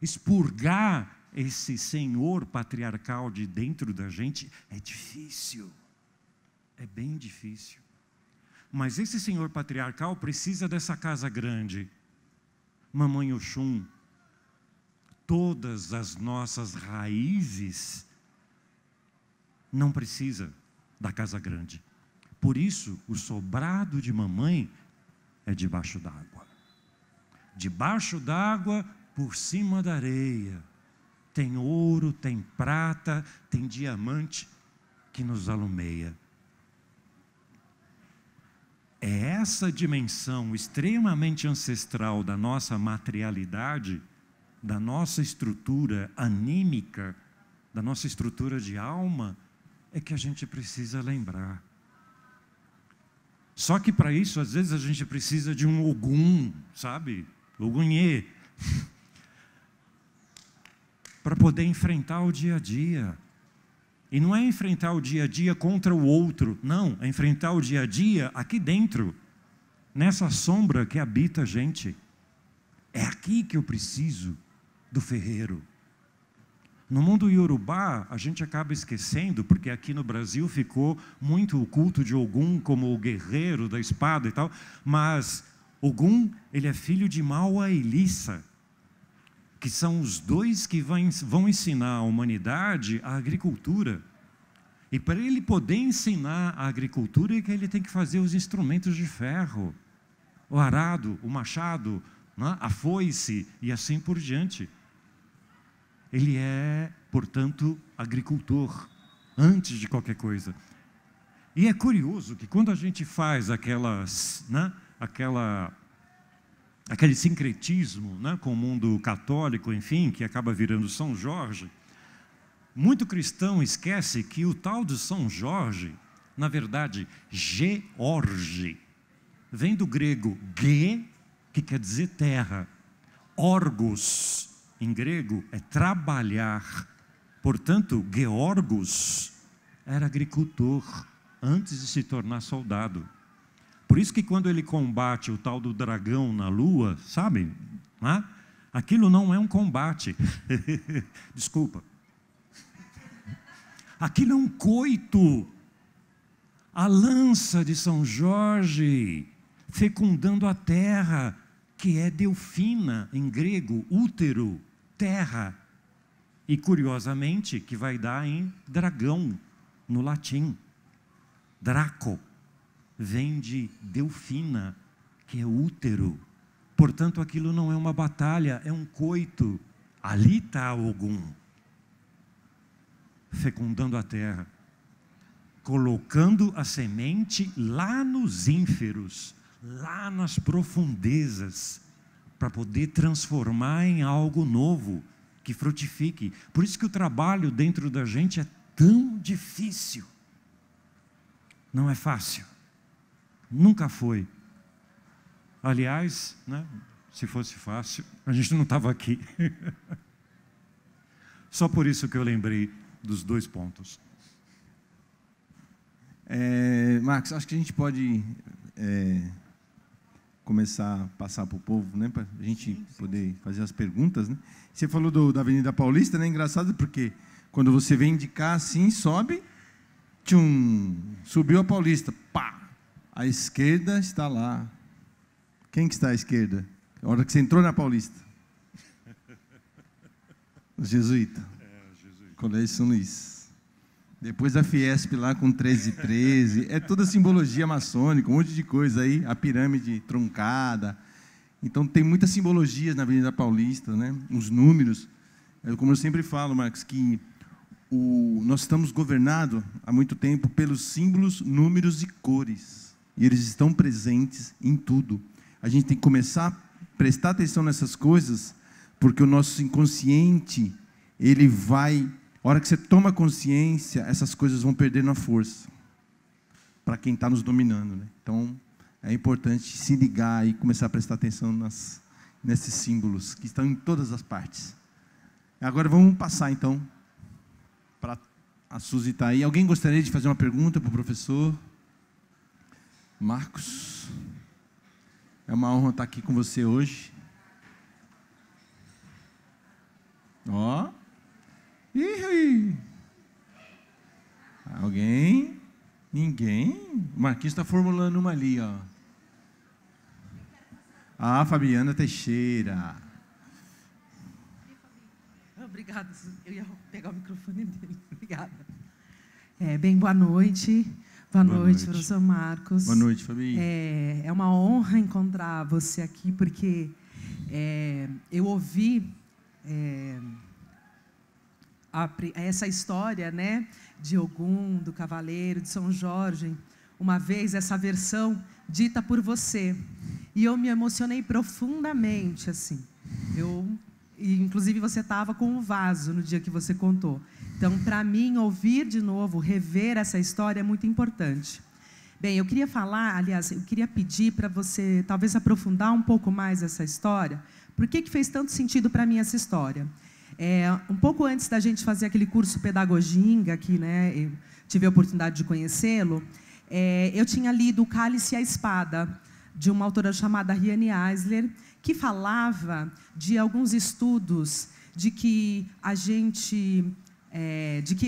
Expurgar esse senhor patriarcal de dentro da gente é difícil. É bem difícil. Mas esse senhor patriarcal precisa dessa casa grande. Mamãe Oxum, todas as nossas raízes não precisa da casa grande. Por isso, o sobrado de mamãe é debaixo d'água. Debaixo d'água, por cima da areia. Tem ouro, tem prata, tem diamante que nos alumeia. É essa dimensão extremamente ancestral da nossa materialidade, da nossa estrutura anímica, da nossa estrutura de alma, é que a gente precisa lembrar. Só que para isso, às vezes, a gente precisa de um Ogum, sabe? Ogunhê. Para poder enfrentar o dia a dia. E não é enfrentar o dia a dia contra o outro, não, é enfrentar o dia a dia aqui dentro, nessa sombra que habita a gente. É aqui que eu preciso do ferreiro. No mundo iorubá, a gente acaba esquecendo, porque aqui no Brasil ficou muito o culto de Ogum como o guerreiro da espada e tal, mas Ogum, ele é filho de Maua e Lissa, que são os dois que vão ensinar a humanidade a agricultura. E para ele poder ensinar a agricultura, é que ele tem que fazer os instrumentos de ferro, o arado, o machado, né? A foice e assim por diante. Ele é, portanto, agricultor, antes de qualquer coisa. E é curioso que quando a gente faz aquele sincretismo, né, com o mundo católico, enfim, que acaba virando São Jorge, muito cristão esquece que o tal de São Jorge, na verdade, George, vem do grego ge, que quer dizer terra, orgos, em grego, é trabalhar. Portanto, Georgos era agricultor antes de se tornar soldado. Por isso que quando ele combate o tal do dragão na lua, sabe? Aquilo não é um combate. Desculpa. Aquilo é um coito. A lança de São Jorge fecundando a terra, que é Delfina, em grego, útero, terra. E curiosamente, que vai dar em dragão, no latim. Draco. Vem de Delfina, que é útero. Portanto, aquilo não é uma batalha, é um coito. Ali está Ogum, fecundando a terra, colocando a semente lá nos ínferos, lá nas profundezas, para poder transformar em algo novo, que frutifique. Por isso que o trabalho dentro da gente é tão difícil. Não é fácil. Nunca foi. Aliás, né, se fosse fácil, a gente não estava aqui. Só por isso que eu lembrei dos 2 pontos. Marcos, acho que a gente pode começar a passar para o povo, né, para a gente poder fazer as perguntas, né? Você falou da Avenida Paulista, né? Engraçado porque quando você vem de cá assim, sobe, subiu a Paulista, pá, à esquerda está lá. Quem que está à esquerda? A hora que você entrou na Paulista. Os jesuítas. Colégio São Luís. Depois a Fiesp lá com 1313. É toda simbologia maçônica, um monte de coisa aí. A pirâmide truncada. Então tem muitas simbologias na Avenida Paulista, né? Os números. Como eu sempre falo, Marcos, que nós estamos governados há muito tempo pelos símbolos, números e cores. E eles estão presentes em tudo. A gente tem que começar a prestar atenção nessas coisas, porque o nosso inconsciente, ele vai... A hora que você toma consciência, essas coisas vão perdendo a força para quem está nos dominando, né? Então, é importante se ligar e começar a prestar atenção nesses símbolos que estão em todas as partes. Agora vamos passar, então, para a Suzy está aí. Alguém gostaria de fazer uma pergunta para o professor Marcos? É uma honra estar aqui com você hoje. Ó. Ih! Alguém? Ninguém? O Marquinhos está formulando uma ali, ó. Fabiana Teixeira. Obrigada. Eu ia pegar o microfone dele. Obrigada. Bem, boa noite. Boa noite, professor Marcos. Boa noite, Fabi. É uma honra encontrar você aqui, porque eu ouvi essa história, né, de Ogum, do Cavaleiro, de São Jorge, uma vez, essa versão dita por você. E eu me emocionei profundamente, assim. Inclusive, você estava com um vaso no dia que você contou. Então, para mim, ouvir de novo, rever essa história é muito importante. Bem, eu queria falar, aliás, eu queria pedir para você, talvez, aprofundar um pouco mais essa história. Por que fez tanto sentido para mim essa história? Um pouco antes da gente fazer aquele curso Pedagoginga, que, né, eu tive a oportunidade de conhecê-lo, eu tinha lido O Cálice e a Espada, de uma autora chamada Riane Eisler, que falava de alguns estudos de que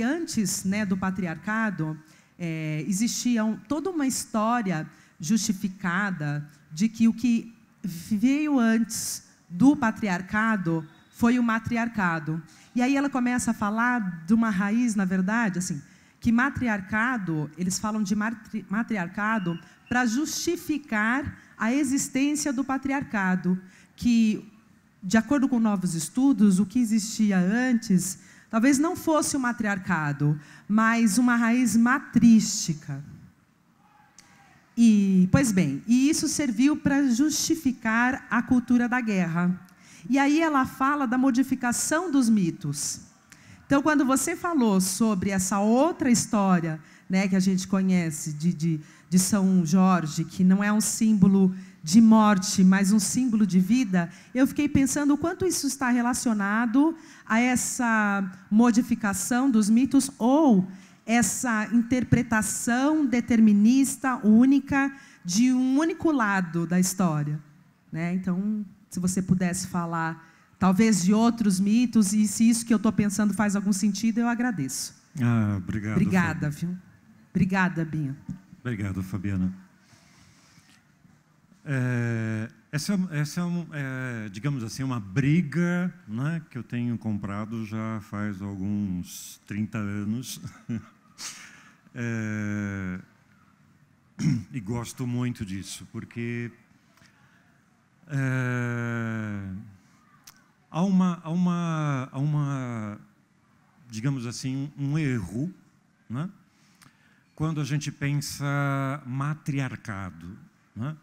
antes, né, do patriarcado existia toda uma história justificada de que o que veio antes do patriarcado foi o matriarcado. E aí ela começa a falar de uma raiz, na verdade, assim, que matriarcado, eles falam de matriarcado para justificar a existência do patriarcado, que, de acordo com novos estudos, o que existia antes talvez não fosse o matriarcado, mas uma raiz matrística. Pois bem, e isso serviu para justificar a cultura da guerra. E aí ela fala da modificação dos mitos. Então, quando você falou sobre essa outra história, né, que a gente conhece de São Jorge, que não é um símbolo de morte, mas um símbolo de vida, eu fiquei pensando o quanto isso está relacionado a essa modificação dos mitos ou essa interpretação determinista, única, de um único lado da história, né? Então, se você pudesse falar, talvez, de outros mitos, e se isso que eu estou pensando faz algum sentido, eu agradeço. Obrigado. Obrigada, viu? Obrigada, Binha. Obrigado, Fabiana. Essa é, digamos assim, uma briga, né, que eu tenho comprado já faz alguns 30 anos. E gosto muito disso, porque há uma, digamos assim, um erro, né, quando a gente pensa matriarcado, né?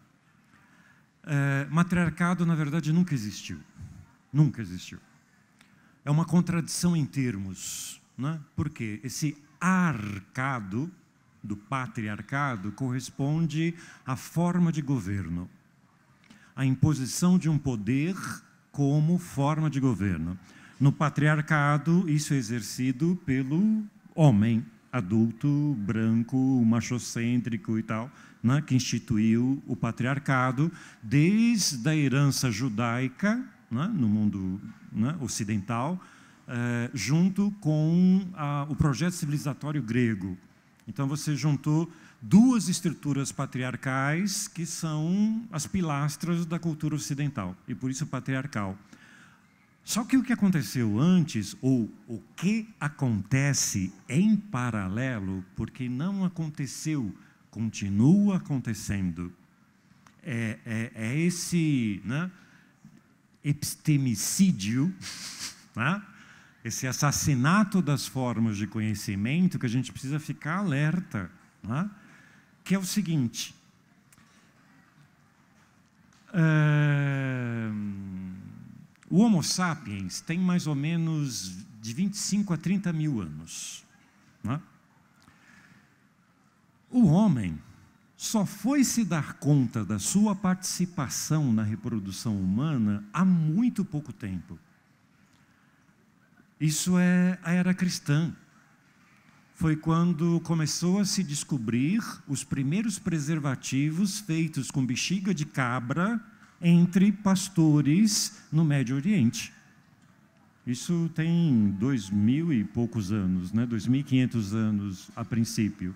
Matriarcado, na verdade, nunca existiu. Nunca existiu. é uma contradição em termos, né? Porque esse arcado do patriarcado corresponde à forma de governo, à imposição de um poder como forma de governo. No patriarcado, isso é exercido pelo homem adulto, branco, machocêntrico e tal, né, que instituiu o patriarcado desde a herança judaica, né, no mundo, né, ocidental, junto com o projeto civilizatório grego. Então, você juntou duas estruturas patriarcais que são as pilastras da cultura ocidental, e por isso patriarcal. Só que o que aconteceu antes, ou o que acontece em paralelo, porque não aconteceu, continua acontecendo, é esse, né, epistemicídio, né, esse assassinato das formas de conhecimento que a gente precisa ficar alerta, né, que é o seguinte. O Homo sapiens tem mais ou menos de 25 a 30 mil anos. Né? O homem só foi se dar conta da sua participação na reprodução humana há muito pouco tempo. Isso é a era cristã. Foi quando começou a se descobrir os primeiros preservativos feitos com bexiga de cabra entre pastores no Médio Oriente. Isso tem 2.000 e poucos anos, né? 2.500 anos a princípio.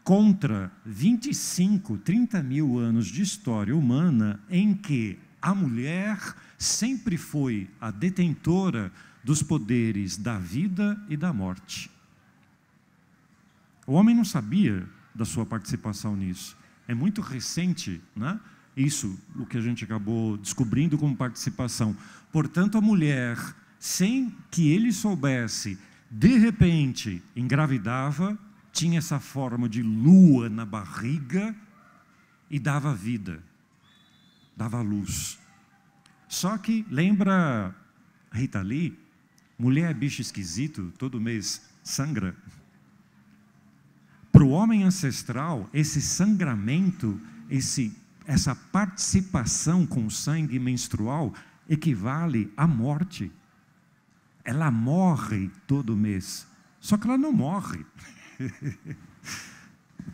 Contra 25, 30 mil anos de história humana em que a mulher sempre foi a detentora dos poderes da vida e da morte. O homem não sabia da sua participação nisso. É muito recente, né? Isso, o que a gente acabou descobrindo como participação. Portanto, a mulher, sem que ele soubesse, de repente engravidava, tinha essa forma de lua na barriga e dava vida, dava luz. Só que, lembra Rita Lee? Mulher é bicho esquisito, todo mês sangra. Para o homem ancestral, esse sangramento, essa participação com o sangue menstrual equivale à morte. Ela morre todo mês, só que ela não morre.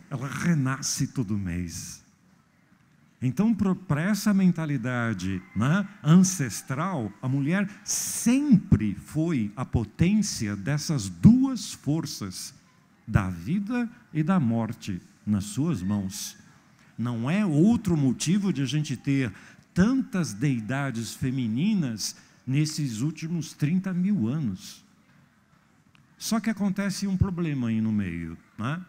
Ela renasce todo mês. Então, para essa mentalidade, né, ancestral, a mulher sempre foi a potência dessas duas forças, da vida e da morte, nas suas mãos. Não é outro motivo de a gente ter tantas deidades femininas nesses últimos 30 mil anos. Só que acontece um problema aí no meio, né?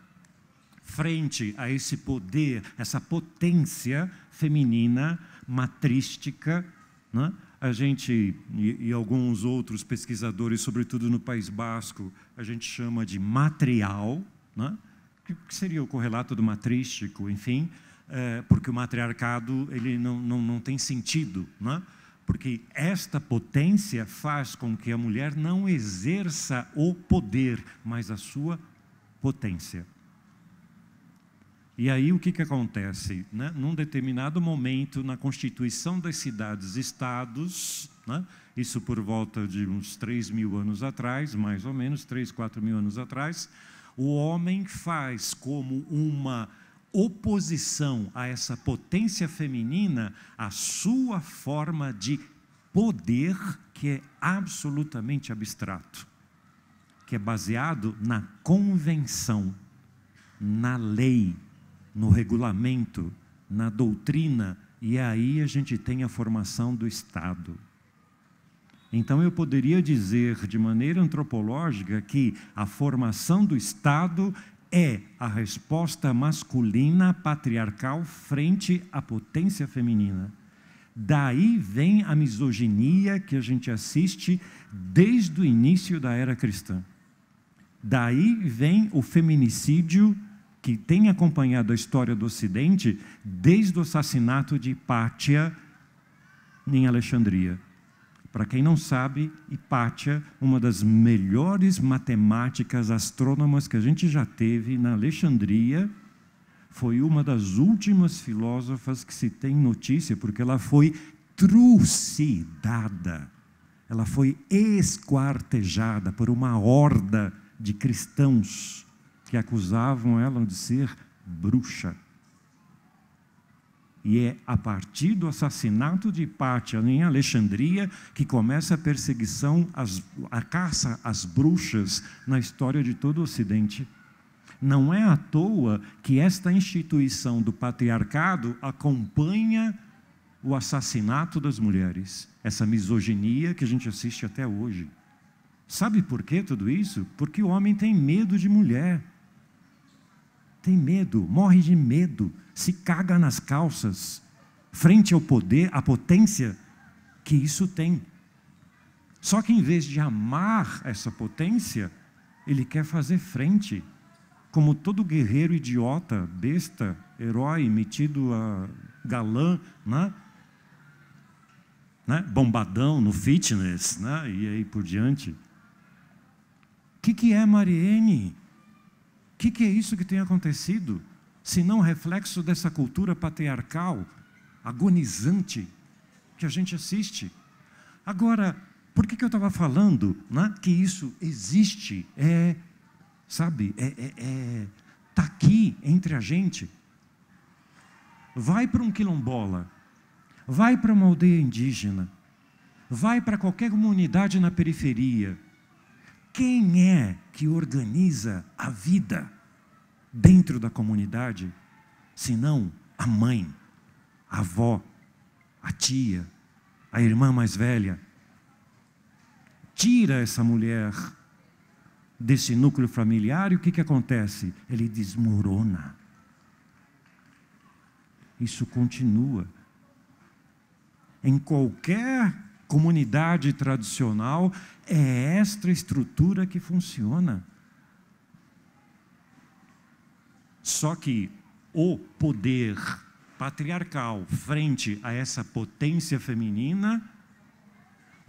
Frente a esse poder, essa potência feminina, matrística, né? A gente, e alguns outros pesquisadores, sobretudo no País Basco, a gente chama de matrial, né? Que seria o correlato do matrístico, enfim, porque o matriarcado ele não tem sentido, né? Porque esta potência faz com que a mulher não exerça o poder, mas a sua potência. E aí o que acontece? Né? Num determinado momento, na constituição das cidades-estados, né? Isso por volta de uns 3.000 anos atrás, mais ou menos, 3, 4.000 anos atrás, o homem faz como uma oposição a essa potência feminina a sua forma de poder, que é absolutamente abstrato, que é baseado na convenção, na lei, no regulamento, na doutrina, e aí a gente tem a formação do Estado. Então eu poderia dizer de maneira antropológica que a formação do Estado é a resposta masculina patriarcal frente à potência feminina. Daí vem a misoginia que a gente assiste desde o início da era cristã. Daí vem o feminicídio que tem acompanhado a história do Ocidente desde o assassinato de Hipátia em Alexandria. Para quem não sabe, Hipátia, uma das melhores matemáticas astrônomas que a gente já teve na Alexandria, foi uma das últimas filósofas que se tem notícia, porque ela foi trucidada, ela foi esquartejada por uma horda de cristãos que acusavam ela de ser bruxa. E é a partir do assassinato de Hipátia em Alexandria que começa a perseguição, a caça às bruxas na história de todo o Ocidente. Não é à toa que esta instituição do patriarcado acompanha o assassinato das mulheres, essa misoginia que a gente assiste até hoje. Sabe por que tudo isso? Porque o homem tem medo de mulher. Tem medo, morre de medo, se caga nas calças, frente ao poder, à potência que isso tem. Só que em vez de amar essa potência, ele quer fazer frente, como todo guerreiro idiota, besta, herói, metido a galã, né? Bombadão no fitness, né? E aí por diante. O que é Mariene? O que é isso que tem acontecido? Se não reflexo dessa cultura patriarcal, agonizante, que a gente assiste. Agora, por que eu estava falando, né, que isso existe? Está aqui entre a gente. Vai para um quilombola, vai para uma aldeia indígena, vai para qualquer comunidade na periferia. Quem é que organiza a vida dentro da comunidade, senão a mãe, a avó, a tia, a irmã mais velha? Tira essa mulher desse núcleo familiar e o que acontece? Ele desmorona. Isso continua. Em qualquer comunidade tradicional, é esta estrutura que funciona. Só que o poder patriarcal frente a essa potência feminina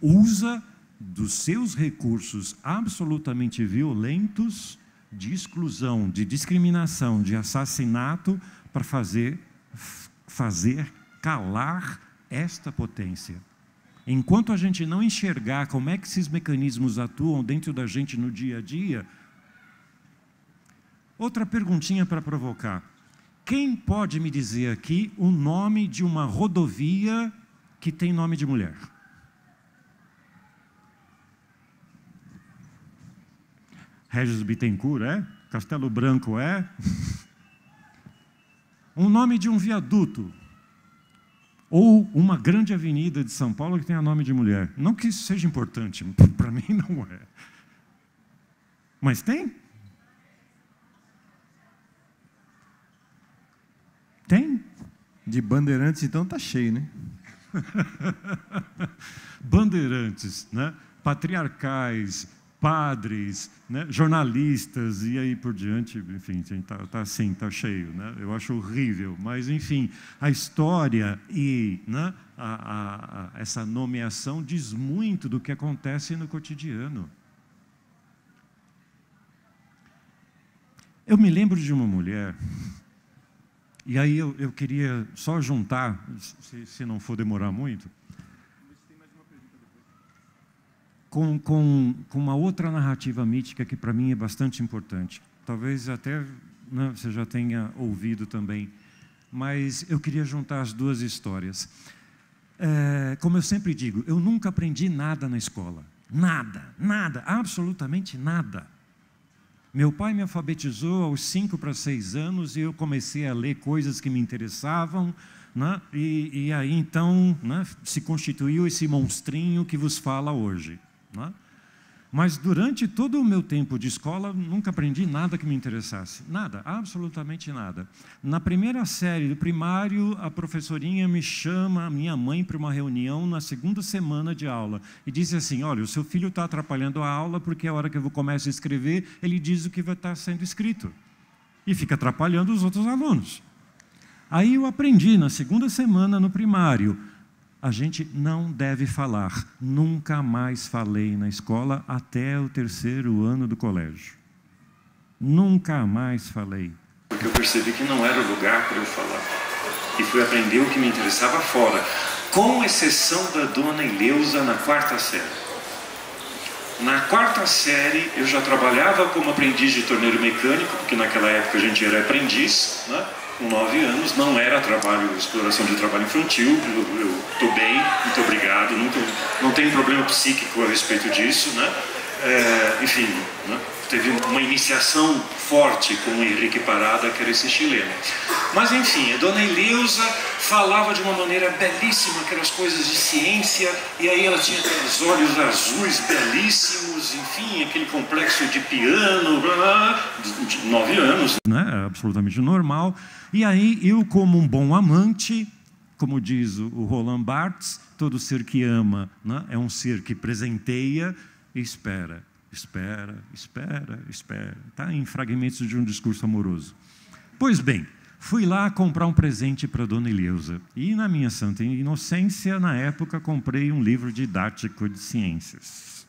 usa dos seus recursos absolutamente violentos de exclusão, de discriminação, de assassinato para fazer calar esta potência. Enquanto a gente não enxergar como é que esses mecanismos atuam dentro da gente no dia a dia. Outra perguntinha para provocar. Quem pode me dizer aqui o nome de uma rodovia que tem nome de mulher? Regis Bittencourt é? Castelo Branco é? Um nome de um viaduto. Ou uma grande avenida de São Paulo que tenha nome de mulher. Não que isso seja importante, para mim não é. Mas tem? Tem? De Bandeirantes, então, está cheio, né? Bandeirantes, né? Patriarcais, padres, né? Jornalistas e aí por diante, enfim, está assim, está cheio, né? Eu acho horrível, mas enfim, a história e, né, essa nomeação diz muito do que acontece no cotidiano. Eu me lembro de uma mulher, e aí eu queria só juntar, se não for demorar muito, com uma outra narrativa mítica que para mim é bastante importante. Talvez até, né, você já tenha ouvido também, mas eu queria juntar as duas histórias. Como eu sempre digo, eu nunca aprendi nada na escola. Nada, absolutamente nada. Meu pai me alfabetizou aos 5 para 6 anos e eu comecei a ler coisas que me interessavam, né? E aí então, né, se constituiu esse monstrinho que vos fala hoje. Né? Mas durante todo o meu tempo de escola, nunca aprendi nada que me interessasse. Nada, absolutamente nada. Na primeira série do primário, a professorinha me chama, a minha mãe, para uma reunião na segunda semana de aula. E disse assim, olha, o seu filho está atrapalhando a aula porque a hora que eu começo a escrever, ele diz o que vai estar sendo escrito. E fica atrapalhando os outros alunos. Aí eu aprendi, na segunda semana no primário, a gente não deve falar. Nunca mais falei na escola até o 3º ano do colégio. Nunca mais falei. Porque eu percebi que não era o lugar para eu falar. E fui aprender o que me interessava fora, com exceção da dona Ileusa na 4ª série. Na 4ª série, eu já trabalhava como aprendiz de torneiro mecânico, porque naquela época a gente era aprendiz, né? Com 9 anos, não era exploração de trabalho infantil. Eu estou bem, muito obrigado, não tenho problema psíquico a respeito disso, né? Enfim, né? Teve uma iniciação forte com o Henrique Parada, que era esse chileno. Mas enfim, a dona Ileusa falava de uma maneira belíssima aquelas coisas de ciência, e aí ela tinha aqueles olhos azuis belíssimos, enfim, aquele complexo de piano, de 9 anos. Né? Absolutamente normal. E aí eu, como um bom amante, como diz o Roland Barthes, todo ser que ama, né, é um ser que presenteia e espera. Espera, espera, espera. Está em fragmentos de um discurso amoroso. Pois bem, fui lá comprar um presente para a dona Ileusa. E, na minha santa inocência, na época, comprei um livro didático de ciências.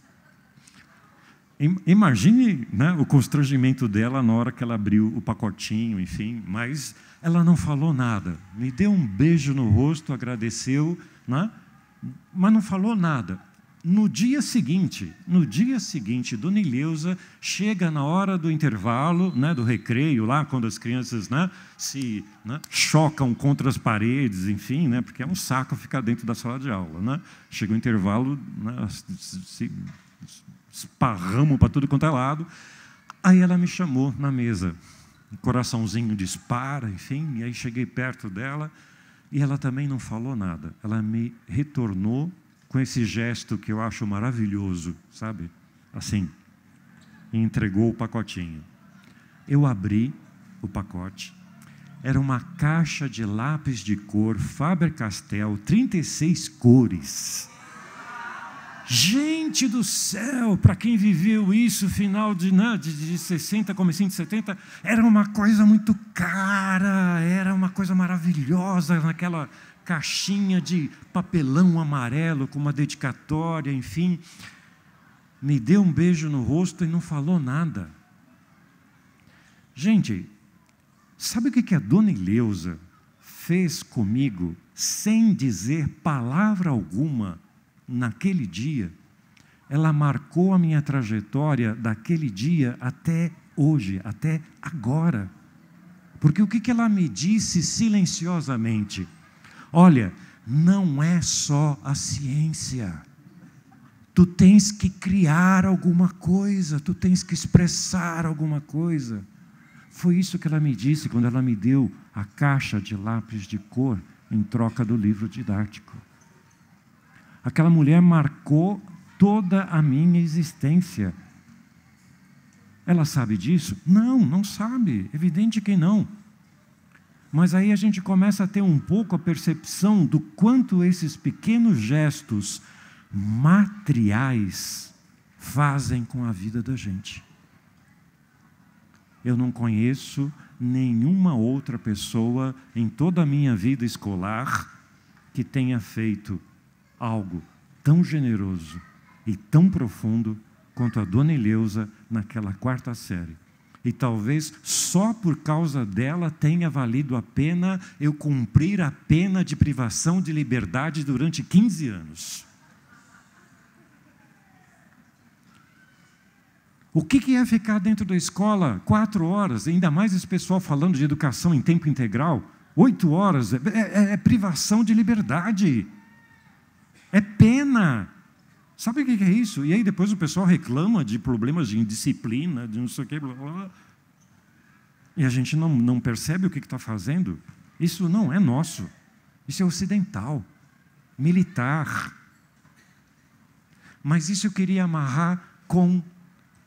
Imagine, né, o constrangimento dela na hora que ela abriu o pacotinho, enfim. Mas ela não falou nada. Me deu um beijo no rosto, agradeceu, né, mas não falou nada. No dia seguinte, dona Ileusa chega na hora do intervalo, né, do recreio, lá quando as crianças, né, se, né, chocam contra as paredes, enfim, né, porque é um saco ficar dentro da sala de aula. Né? Chega o intervalo, né, se esparramam para tudo quanto é lado. Aí ela me chamou na mesa, o coraçãozinho dispara, enfim, e aí cheguei perto dela e ela também não falou nada. Ela me retornou com esse gesto que eu acho maravilhoso, sabe? Assim, e entregou o pacotinho. Eu abri o pacote. Era uma caixa de lápis de cor Faber-Castell, 36 cores. Gente do céu, para quem viveu isso, final de 60, comecinho de 70, era uma coisa muito cara, era uma coisa maravilhosa, naquela caixinha de papelão amarelo com uma dedicatória, enfim. Me deu um beijo no rosto e não falou nada. Gente, sabe o que a dona Ileusa fez comigo sem dizer palavra alguma naquele dia? Ela marcou a minha trajetória daquele dia até hoje, até agora. Porque o que ela me disse silenciosamente? Olha, não é só a ciência. Tu tens que criar alguma coisa, tu tens que expressar alguma coisa. Foi isso que ela me disse quando ela me deu a caixa de lápis de cor em troca do livro didático. Aquela mulher marcou toda a minha existência. Ela sabe disso? Não, não sabe. Evidente que não. Mas aí a gente começa a ter um pouco a percepção do quanto esses pequenos gestos materiais fazem com a vida da gente. Eu não conheço nenhuma outra pessoa em toda a minha vida escolar que tenha feito algo tão generoso e tão profundo quanto a dona Ileusa naquela 4ª série. E talvez só por causa dela tenha valido a pena eu cumprir a pena de privação de liberdade durante 15 anos. O que é ficar dentro da escola 4 horas, ainda mais esse pessoal falando de educação em tempo integral, 8 horas, é privação de liberdade, é pena. Sabe o que é isso? E aí depois o pessoal reclama de problemas de indisciplina, de não sei o que, blá, blá, blá. E a gente não percebe o que está fazendo. Isso não é nosso. Isso é ocidental, militar. Mas isso eu queria amarrar com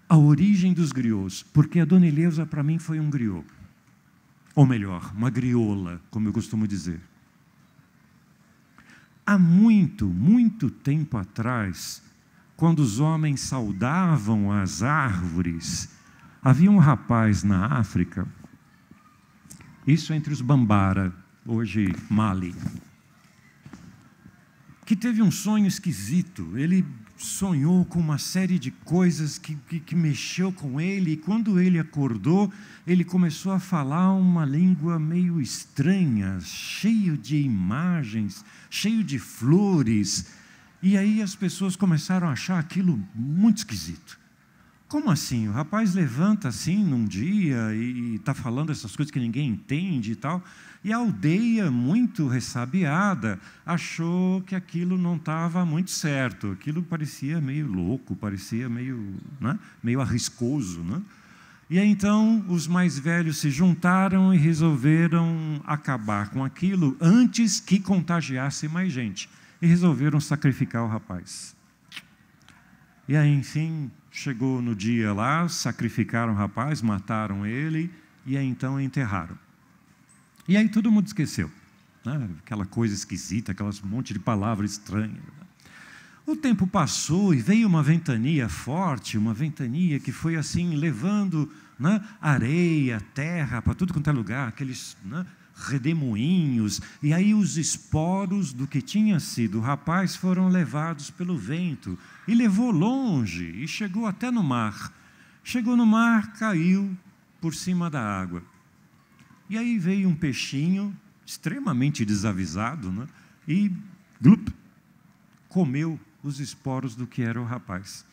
a origem dos griots, porque a dona Ileusa para mim foi um griot. Ou melhor, uma griola, como eu costumo dizer. Há muito, muito tempo atrás, quando os homens saudavam as árvores, havia um rapaz na África, isso entre os Bambara, hoje Mali. que teve um sonho esquisito. Ele sonhou com uma série de coisas que mexeu com ele, e quando ele acordou, ele começou a falar uma língua meio estranha, cheio de imagens, cheio de flores, e aí as pessoas começaram a achar aquilo muito esquisito. Como assim? O rapaz levanta assim num dia e está falando essas coisas que ninguém entende e tal. E a aldeia, muito ressabiada, achou que aquilo não estava muito certo. Aquilo parecia meio louco, parecia meio, né, meio arriscoso. Né? E aí, então, os mais velhos se juntaram e resolveram acabar com aquilo antes que contagiasse mais gente. E resolveram sacrificar o rapaz. E aí, enfim, chegou no dia lá, sacrificaram o rapaz, mataram ele, e aí então enterraram. E aí todo mundo esqueceu, né? Aquela coisa esquisita, aquelas monte de palavras estranhas. O tempo passou e veio uma ventania forte, uma ventania que foi assim, levando, né, areia, terra, para tudo quanto é lugar, aqueles, né, redemoinhos, e aí os esporos do que tinha sido o rapaz foram levados pelo vento, e levou longe, e chegou até no mar. Chegou no mar, caiu por cima da água. E aí veio um peixinho, extremamente desavisado, né, e glup, comeu os esporos do que era o rapaz.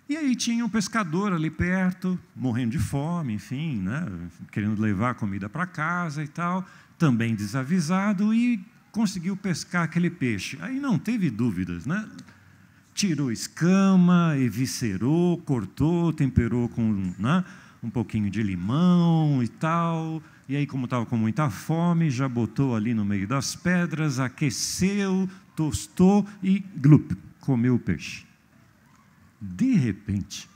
E aí tinha um pescador ali perto, morrendo de fome, enfim, né, querendo levar comida para casa e tal, também desavisado, e conseguiu pescar aquele peixe. Aí não teve dúvidas, né? Tirou escama, eviscerou, cortou, temperou com, né, um pouquinho de limão e tal. E aí, como estava com muita fome, já botou ali no meio das pedras, aqueceu, tostou e glup, comeu o peixe. De repente,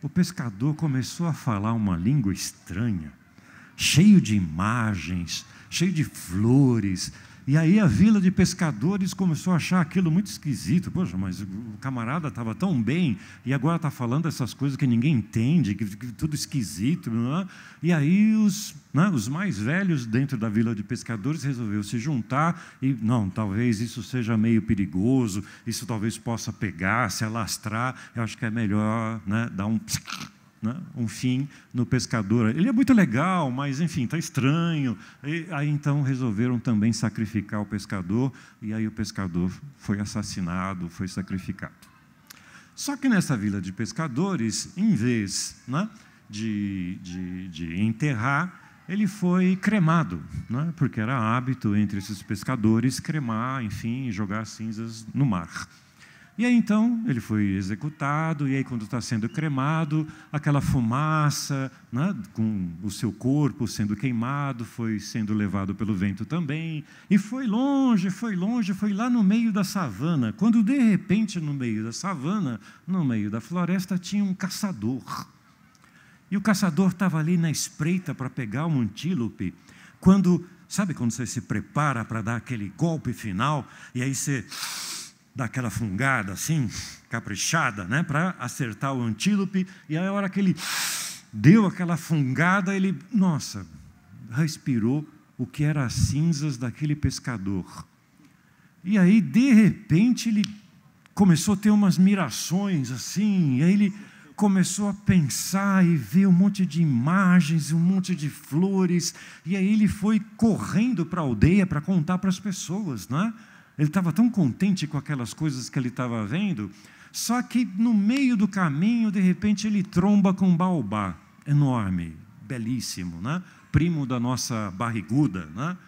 o pescador começou a falar uma língua estranha, cheio de imagens, cheio de flores. E aí a vila de pescadores começou a achar aquilo muito esquisito. Poxa, mas o camarada estava tão bem e agora está falando essas coisas que ninguém entende, que tudo esquisito. Não é? E aí os mais velhos dentro da vila de pescadores resolveram se juntar e, não, talvez isso seja meio perigoso, isso talvez possa pegar, se alastrar, eu acho que é melhor, né, dar um fim no pescador. Ele é muito legal, mas, enfim, está estranho. E aí, então, resolveram também sacrificar o pescador, e aí o pescador foi assassinado, foi sacrificado. Só que nessa vila de pescadores, em vez, né, de enterrar, ele foi cremado, né, porque era hábito entre esses pescadores cremar, enfim, jogar cinzas no mar. E aí, então, ele foi executado, e aí, quando está sendo cremado, aquela fumaça, né, com o seu corpo sendo queimado, foi sendo levado pelo vento também, e foi longe, foi lá no meio da savana, quando, de repente, no meio da savana, no meio da floresta, tinha um caçador. E o caçador estava ali na espreita para pegar um antílope, sabe quando você se prepara para dar aquele golpe final, e aí você dá aquela fungada assim, caprichada, né, para acertar o antílope, e aí a hora que ele deu aquela fungada, ele, nossa, respirou o que eram as cinzas daquele pescador. E aí, de repente, ele começou a ter umas mirações assim, e aí ele começou a pensar e ver um monte de imagens, um monte de flores, e aí ele foi correndo para a aldeia para contar para as pessoas, né? Ele estava tão contente com aquelas coisas que ele estava vendo, só que no meio do caminho, de repente, ele tromba com um baobá enorme, belíssimo, né? Primo da nossa barriguda, né?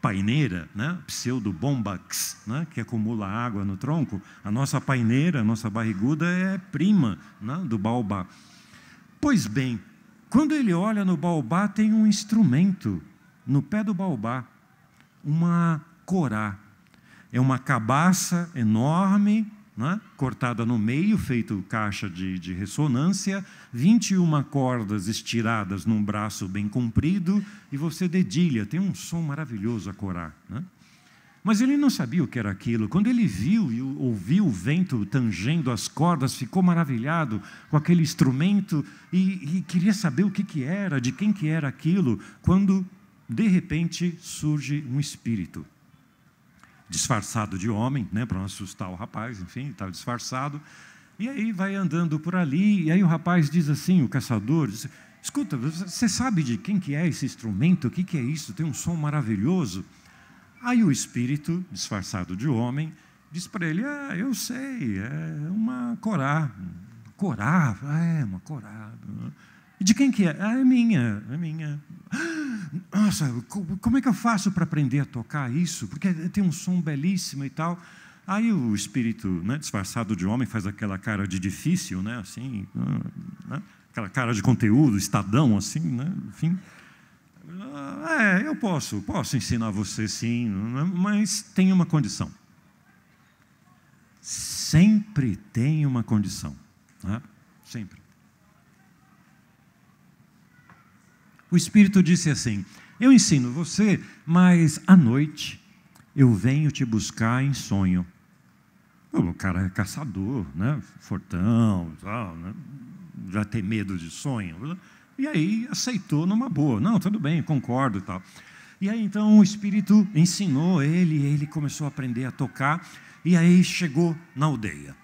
Paineira, né? Pseudobombax, né? Que acumula água no tronco. A nossa paineira, a nossa barriguda é prima, né? Do baobá. Pois bem, quando ele olha no baobá, tem um instrumento no pé do baobá, uma corá. É uma cabaça enorme, né, cortada no meio, feito caixa de ressonância, 21 cordas estiradas num braço bem comprido, e você dedilha, tem um som maravilhoso a corá. Né? Mas ele não sabia o que era aquilo. Quando ele viu e ouviu o vento tangendo as cordas, ficou maravilhado com aquele instrumento e queria saber o que era, de quem que era aquilo, quando, de repente, surge um espírito. disfarçado de homem, né, para não assustar o rapaz, enfim, estava disfarçado. E aí vai andando por ali, e aí o rapaz diz assim, o caçador, diz, escuta, você sabe de quem que é esse instrumento? O que que é isso? Tem um som maravilhoso. Aí o espírito, disfarçado de homem, diz para ele, eu sei, é uma corá. Corá? Uma corá. E de quem que é? É minha. Nossa, como é que eu faço para aprender a tocar isso? Porque tem um som belíssimo e tal. Aí o espírito, né, disfarçado de homem, faz aquela cara de difícil, né, assim, né, aquela cara de conteúdo, estadão, assim, né, enfim. Eu posso ensinar você, sim, mas tem uma condição. Sempre tem uma condição. Né? Sempre. O Espírito disse assim, eu ensino você, mas à noite eu venho te buscar em sonho. O cara é caçador, né? Fortão, tal, né? Já tem medo de sonho. E aí aceitou numa boa. Não, tudo bem, concordo e tal. E aí então o Espírito ensinou ele começou a aprender a tocar, e aí chegou na aldeia.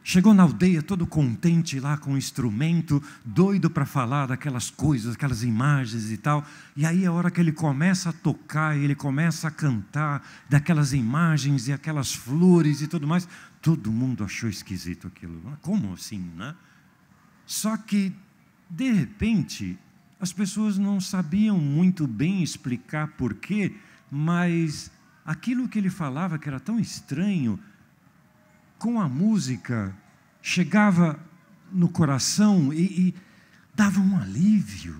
Chegou na aldeia todo contente lá com o instrumento, doido para falar daquelas coisas, aquelas imagens e tal. E aí a hora que ele começa a tocar, ele começa a cantar daquelas imagens e aquelas flores e tudo mais, todo mundo achou esquisito aquilo. Como assim, né? Só que, de repente, as pessoas não sabiam muito bem explicar porquê, mas aquilo que ele falava, que era tão estranho, com a música, chegava no coração e dava um alívio.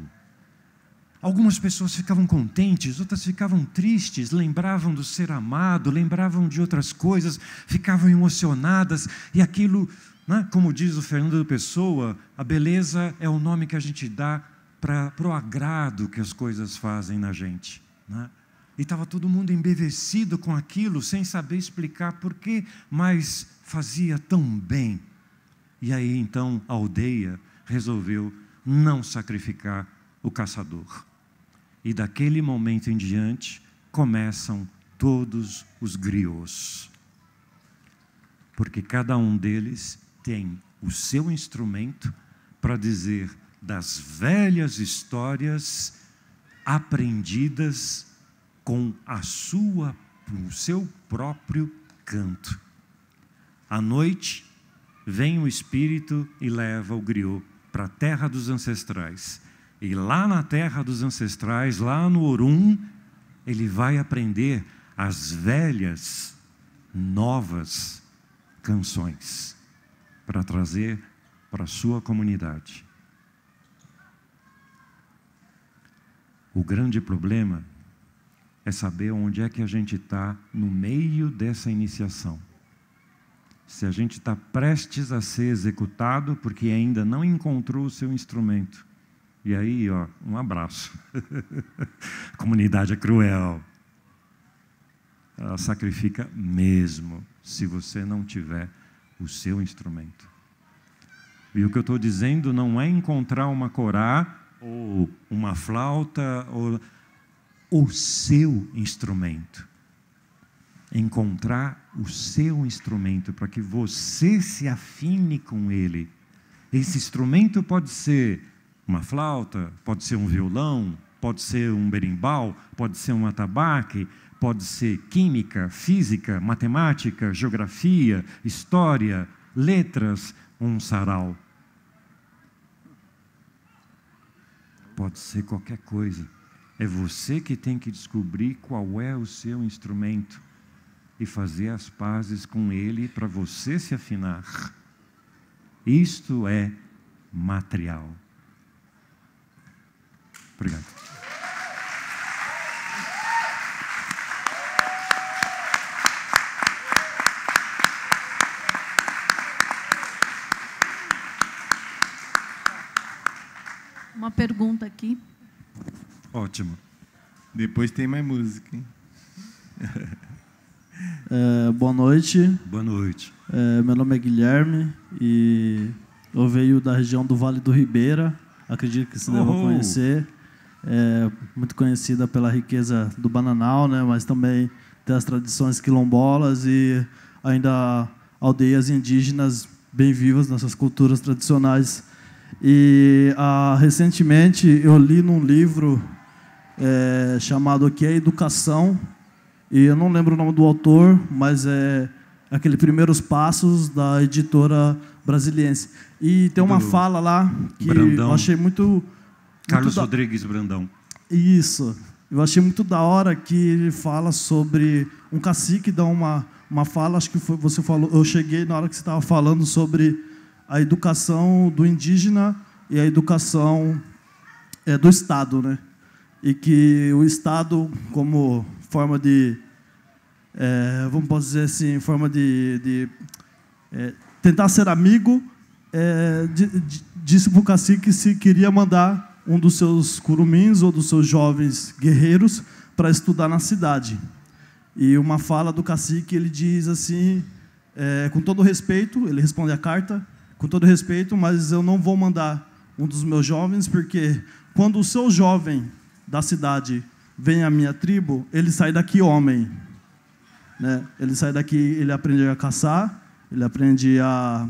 Algumas pessoas ficavam contentes, outras ficavam tristes, lembravam do ser amado, lembravam de outras coisas, ficavam emocionadas, e aquilo, né, como diz o Fernando Pessoa, a beleza é o nome que a gente dá para o agrado que as coisas fazem na gente, né? E estava todo mundo embevecido com aquilo, sem saber explicar porquê, mas fazia tão bem. E aí, então, a aldeia resolveu não sacrificar o caçador. E daquele momento em diante, começam todos os griots. Porque cada um deles tem o seu instrumento para dizer das velhas histórias aprendidas com o seu próprio canto. À noite, vem o Espírito e leva o griot para a terra dos ancestrais. E lá na terra dos ancestrais, lá no Orum, ele vai aprender as velhas, novas canções para trazer para a sua comunidade. O grande problema é saber onde é que a gente está no meio dessa iniciação. Se a gente está prestes a ser executado porque ainda não encontrou o seu instrumento. E aí, um abraço. A comunidade é cruel. Ela sacrifica mesmo se você não tiver o seu instrumento. E o que eu estou dizendo não é encontrar uma corá ou uma flauta ou o seu instrumento. Encontrar o seu instrumento para que você se afine com ele. Esse instrumento pode ser uma flauta, pode ser um violão, pode ser um berimbau, pode ser um atabaque, pode ser química, física, matemática, geografia, história, letras, um sarau. Pode ser qualquer coisa. É você que tem que descobrir qual é o seu instrumento e fazer as pazes com ele para você se afinar. Isto é material. Obrigado. Uma pergunta aqui. Ótimo. Depois tem mais música, hein? Boa noite. Boa noite. Meu nome é Guilherme e eu venho da região do Vale do Ribeira. Acredito que você deva conhecer. Muito conhecida pela riqueza do bananal, né? Mas também ter as tradições quilombolas e ainda aldeias indígenas bem vivas, nossas culturas tradicionais. E recentemente eu li num livro chamado O que é Educação, e eu não lembro o nome do autor, mas é aquele Primeiros Passos, da editora Brasiliense. E tem uma fala lá que Brandão. eu achei muito... Carlos Rodrigues Brandão. Isso. Eu achei muito da hora que ele fala sobre... Um cacique dá uma fala, acho que foi, você falou... Eu cheguei na hora que você estava falando sobre a educação do indígena e a educação do Estado, né? E que o Estado, como forma de... vamos dizer assim, forma de tentar ser amigo, disse para o cacique se queria mandar um dos seus curumins ou dos seus jovens guerreiros para estudar na cidade. E uma fala do cacique, ele diz assim, com todo respeito, ele responde a carta, com todo respeito, mas eu não vou mandar um dos meus jovens, porque quando o seu jovem da cidade vem à minha tribo, ele sai daqui homem. Né? Ele sai daqui, ele aprende a caçar, ele aprende a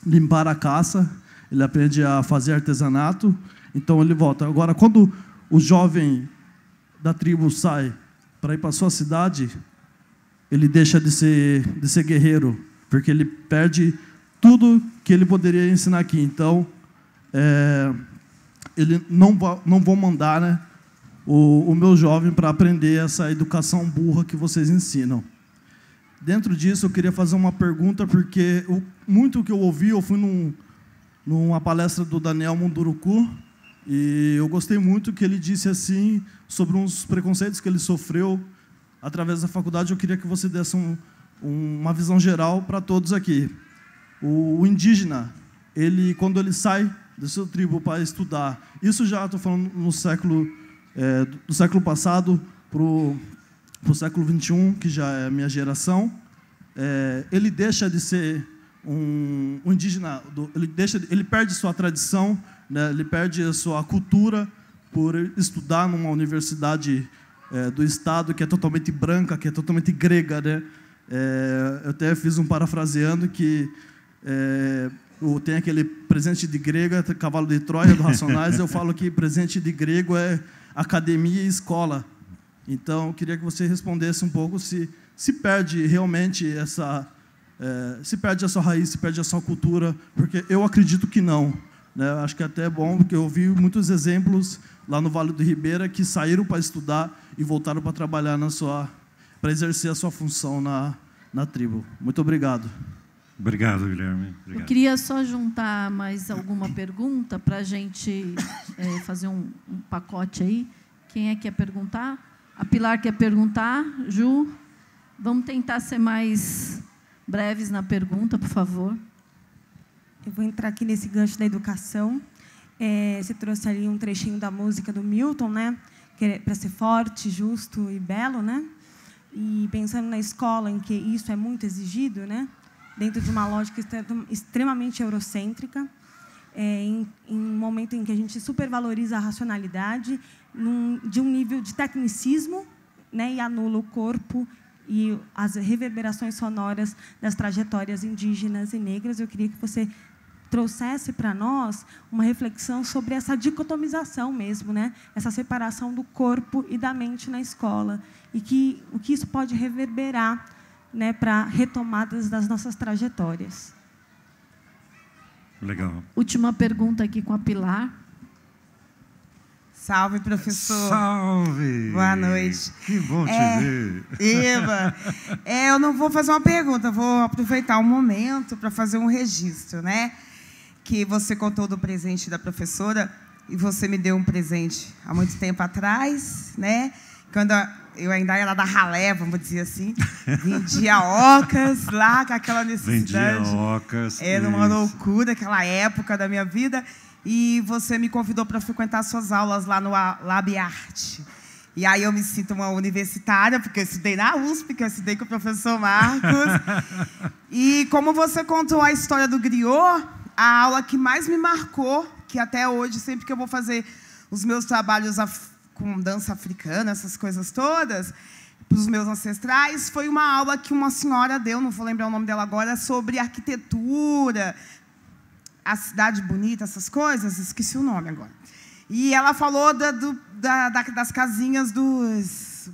limpar a caça, ele aprende a fazer artesanato, então ele volta. Agora, quando o jovem da tribo sai para ir para a sua cidade, ele deixa de ser guerreiro, porque ele perde tudo que ele poderia ensinar aqui. Então, ele não vou mandar, né, o meu jovem para aprender essa educação burra que vocês ensinam. Dentro disso, eu queria fazer uma pergunta, porque muito que eu ouvi, eu fui numa palestra do Daniel Munduruku, e eu gostei muito que ele disse assim, sobre uns preconceitos que ele sofreu através da faculdade. Eu queria que você desse uma visão geral para todos aqui. O indígena, quando ele sai da sua tribo para estudar, isso já estou falando do século passado para o século XXI, que já é a minha geração, ele deixa de ser um indígena, ele perde sua tradição, né, ele perde a sua cultura por estudar numa universidade do Estado que é totalmente branca, que é totalmente grega, né? Eu até fiz um parafraseando que tem aquele presente de grega, cavalo de Troia, do Racionais. Eu falo que presente de grego é academia e escola. Então, eu queria que você respondesse um pouco se perde realmente se perde a sua raiz, se perde a sua cultura, porque eu acredito que não. Né? Acho que até é bom, porque eu vi muitos exemplos lá no Vale do Ribeira que saíram para estudar e voltaram para trabalhar para exercer a sua função na tribo. Muito obrigado. Obrigado, Guilherme. Obrigado. Eu queria só juntar mais alguma pergunta para a gente fazer um pacote aí. Quem é que quer perguntar? A Pilar quer perguntar. Ju, vamos tentar ser mais breves na pergunta, por favor. Eu vou entrar aqui nesse gancho da educação. Você trouxe ali um trechinho da música do Milton, né? Que é para ser forte, justo e belo, né? E pensando na escola, em que isso é muito exigido, né? Dentro de uma lógica extremamente eurocêntrica, em um momento em que a gente supervaloriza a racionalidade, de um nível de tecnicismo, né? E anula o corpo e as reverberações sonoras das trajetórias indígenas e negras. Eu queria que você trouxesse para nós uma reflexão sobre essa dicotomização mesmo, né? Essa separação do corpo e da mente na escola, e o que isso pode reverberar, né, para retomadas das nossas trajetórias. Legal. Última pergunta aqui com a Pilar. Salve, professor. Salve. Boa noite. Que bom te ver. Eva, eu não vou fazer uma pergunta, vou aproveitar um momento para fazer um registro, né? Que você contou do presente da professora, e você me deu um presente há muito tempo atrás, né? Quando eu ainda era da ralé, vamos dizer assim, vendia ocas lá, com aquela necessidade. Vendia ocas. Era uma loucura, aquela época da minha vida. E você me convidou para frequentar suas aulas lá no Lab Arte. E aí eu me sinto uma universitária, porque eu estudei na USP, que eu estudei com o professor Marcos. E como você contou a história do griot, a aula que mais me marcou, que até hoje, sempre que eu vou fazer os meus trabalhos com dança africana, essas coisas todas, para os meus ancestrais, foi uma aula que uma senhora deu, não vou lembrar o nome dela agora, sobre arquitetura, a cidade bonita, essas coisas, esqueci o nome agora. E ela falou das casinhas do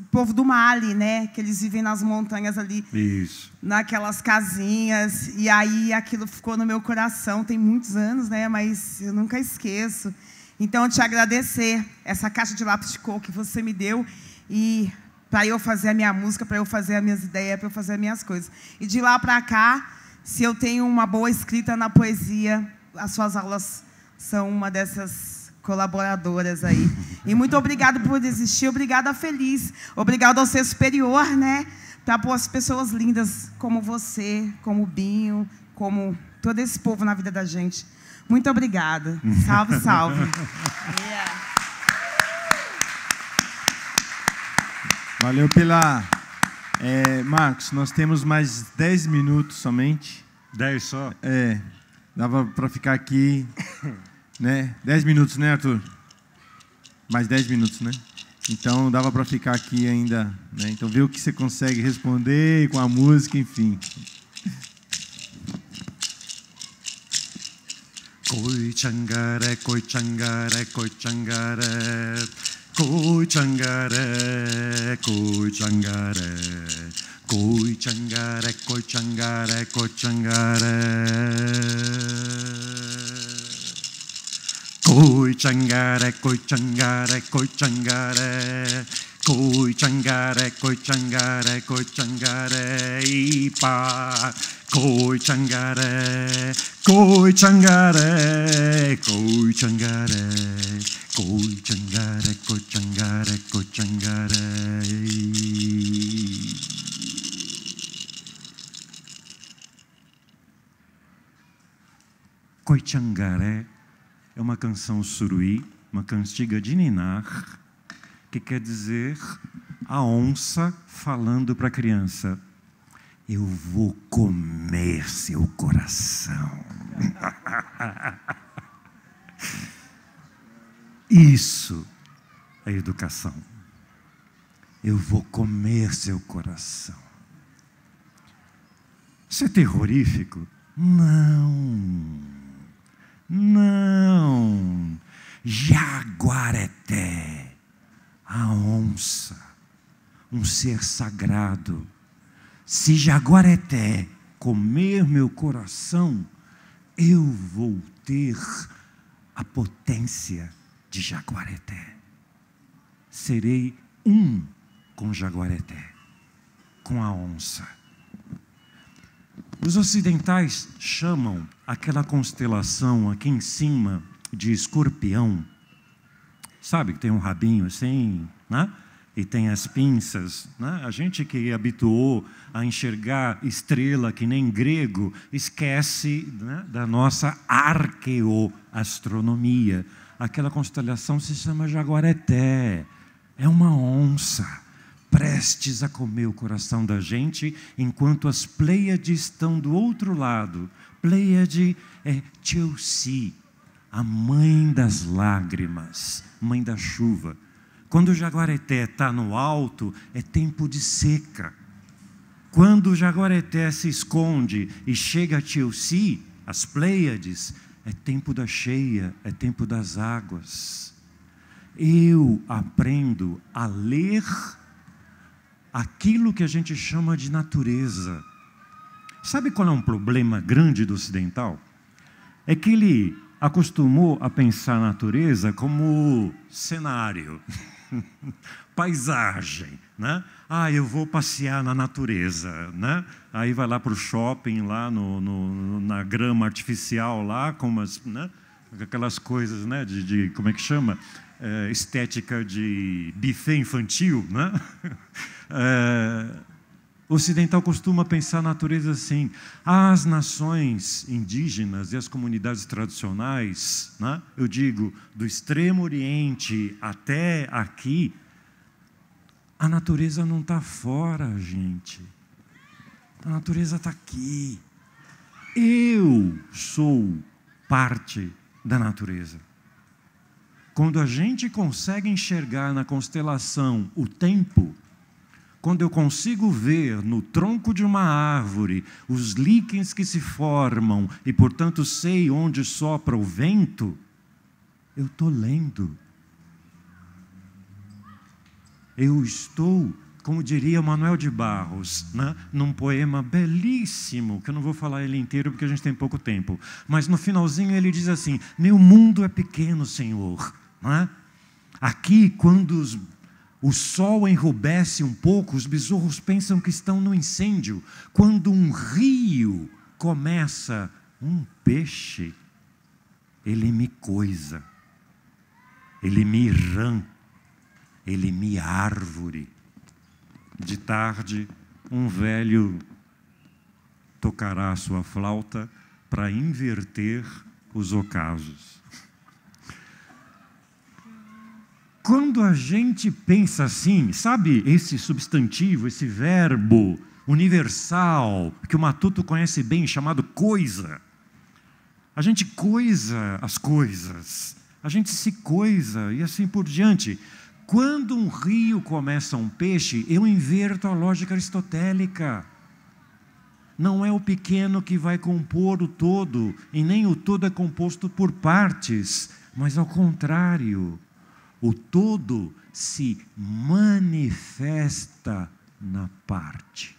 povo do Mali, né? Que eles vivem nas montanhas ali. Isso. Naquelas casinhas. E aí aquilo ficou no meu coração. Tem muitos anos, né? Mas eu nunca esqueço. Então, eu te agradecer essa caixa de lápis de cor que você me deu. E para eu fazer a minha música, para eu fazer as minhas ideias, para eu fazer as minhas coisas. E de lá para cá, se eu tenho uma boa escrita na poesia, as suas aulas são uma dessas colaboradoras aí. E muito obrigado por existir, obrigada Feliz, obrigado ao Ser Superior, né? Para pôr as pessoas lindas como você, como o Binho, como todo esse povo na vida da gente. Muito obrigada. Salve, salve. Valeu pela... Marcos, nós temos mais 10 minutos somente. 10 só? Dava para ficar aqui... Né? 10 minutos, né, Arthur? Mais 10 minutos, né? Então, dava para ficar aqui ainda. Né? Então, vê o que você consegue responder com a música, enfim. Koi changare, koi changare, koi changare, koi changare, koi changare, koi changare, koi changare, koi changare. Koi changare, koi changare, koi changare, koi changare, koi changare, koi changare, ipa. Koi changare, koi changare, koi changare, koi changare, koi changare, koi changare. Koi changare é uma canção suruí, uma cantiga de ninar, que quer dizer a onça falando para a criança: eu vou comer seu coração. Isso é educação. Eu vou comer seu coração. Isso é terrorífico? Não. Não, Jaguareté, a onça, um ser sagrado. Se Jaguareté comer meu coração, eu vou ter a potência de Jaguareté. Serei um com Jaguareté, com a onça. Os ocidentais chamam aquela constelação aqui em cima de Escorpião. Sabe que tem um rabinho assim, né? E tem as pinças, né? A gente que habituou a enxergar estrela que nem grego, esquece, né, da nossa arqueoastronomia. Aquela constelação se chama Jaguareté, é uma onça prestes a comer o coração da gente, enquanto as Pleiades estão do outro lado. Pleiade é Chelsea, a mãe das lágrimas, mãe da chuva. Quando o Jaguareté está no alto, é tempo de seca. Quando o Jaguareté se esconde e chega a Chelsea, as Pleiades, é tempo da cheia, é tempo das águas. Eu aprendo a ler aquilo que a gente chama de natureza. Sabe qual é um problema grande do ocidental? É que ele acostumou a pensar a natureza como cenário, paisagem, né? Eu vou passear na natureza, né? Aí vai lá para o shopping, lá na grama artificial, lá com umas, né? Aquelas coisas, né? De como é que chama? Estética de buffet infantil, né? O ocidental costuma pensar a natureza assim. As nações indígenas e as comunidades tradicionais, né? Eu digo, do extremo oriente até aqui, a natureza não está fora, gente. A natureza está aqui. Eu sou parte da natureza. Quando a gente consegue enxergar na constelação o tempo, quando eu consigo ver no tronco de uma árvore os líquens que se formam e, portanto, sei onde sopra o vento, eu estou lendo. Eu estou, como diria Manuel de Barros, né, num poema belíssimo, que eu não vou falar ele inteiro porque a gente tem pouco tempo, mas no finalzinho ele diz assim: meu mundo é pequeno, Senhor. Né? Aqui, quando o sol enrubesce um pouco, os besouros pensam que estão no incêndio. Quando um rio começa, um peixe, ele me coisa, ele me rã, ele me árvore. De tarde, um velho tocará a sua flauta para inverter os ocasos. Quando a gente pensa assim, sabe esse substantivo, esse verbo universal, que o Matuto conhece bem, chamado coisa. A gente coisa as coisas, a gente se coisa e assim por diante. Quando um rio começa um peixe, eu inverto a lógica aristotélica. Não é o pequeno que vai compor o todo, e nem o todo é composto por partes, mas ao contrário. O todo se manifesta na parte.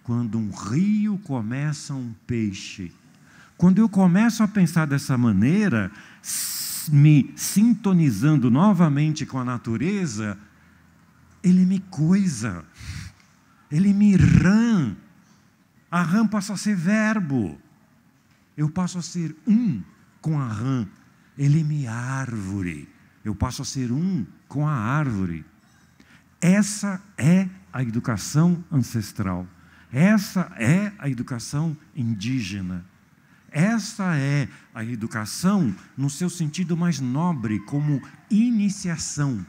Quando um rio começa um peixe. Quando eu começo a pensar dessa maneira, me sintonizando novamente com a natureza, ele me coisa, ele me rã. A rã passa a ser verbo. Eu passo a ser um com a rã. Ele me árvore. Eu passo a ser um com a árvore. Essa é a educação ancestral. Essa é a educação indígena. Essa é a educação no seu sentido mais nobre, como iniciação.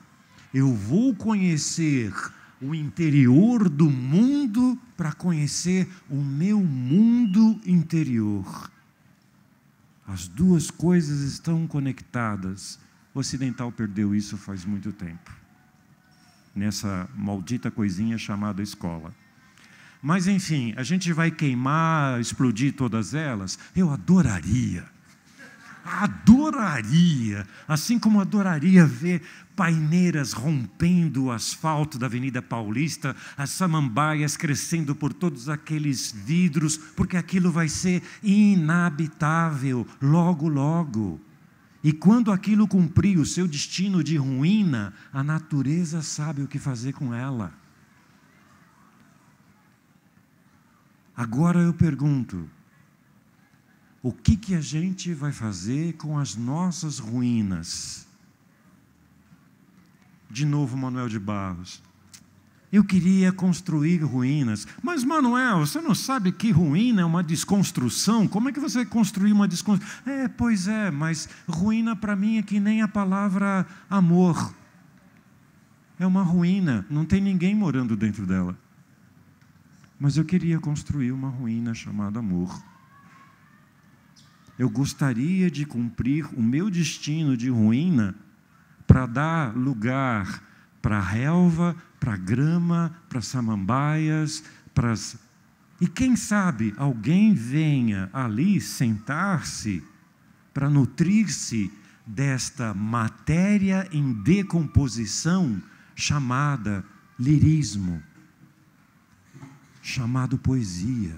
Eu vou conhecer o interior do mundo para conhecer o meu mundo interior. As duas coisas estão conectadas. O ocidental perdeu isso faz muito tempo, nessa maldita coisinha chamada escola. Mas, enfim, a gente vai queimar, explodir todas elas? Eu adoraria, assim como adoraria ver paineiras rompendo o asfalto da Avenida Paulista, as samambaias crescendo por todos aqueles vidros, porque aquilo vai ser inabitável logo, logo. E quando aquilo cumprir o seu destino de ruína, a natureza sabe o que fazer com ela. Agora eu pergunto, o que a gente vai fazer com as nossas ruínas? De novo, Manuel de Barros. Eu queria construir ruínas. Mas, Manuel, você não sabe que ruína é uma desconstrução? Como é que você vai construir uma desconstrução? Pois é, mas ruína para mim é que nem a palavra amor. É uma ruína, não tem ninguém morando dentro dela. Mas eu queria construir uma ruína chamada amor. Eu gostaria de cumprir o meu destino de ruína para dar lugar para a relva, para a grama, para as samambaias, e quem sabe alguém venha ali sentar-se para nutrir-se desta matéria em decomposição chamada lirismo, chamado poesia.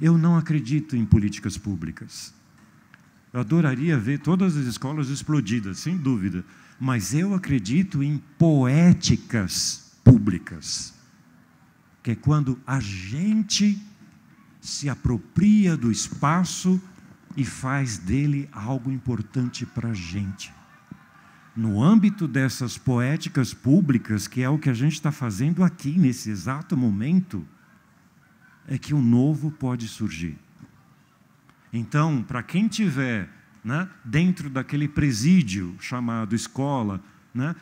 Eu não acredito em políticas públicas. Eu adoraria ver todas as escolas explodidas, sem dúvida. Mas eu acredito em poéticas públicas, que é quando a gente se apropria do espaço e faz dele algo importante para a gente. No âmbito dessas poéticas públicas, que é o que a gente está fazendo aqui, nesse exato momento, é que o novo pode surgir. Então, para quem tiver dentro daquele presídio chamado escola,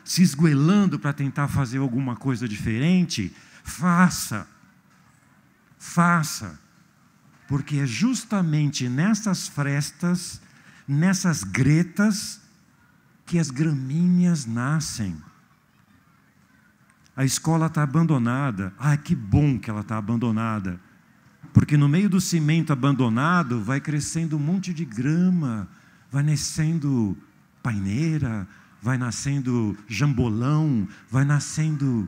se esgoelando para tentar fazer alguma coisa diferente, faça, porque é justamente nessas frestas, nessas gretas, que as gramíneas nascem. A escola está abandonada. Ah, que bom que ela está abandonada. Porque no meio do cimento abandonado vai crescendo um monte de grama, vai nascendo paineira, vai nascendo jambolão, vai nascendo...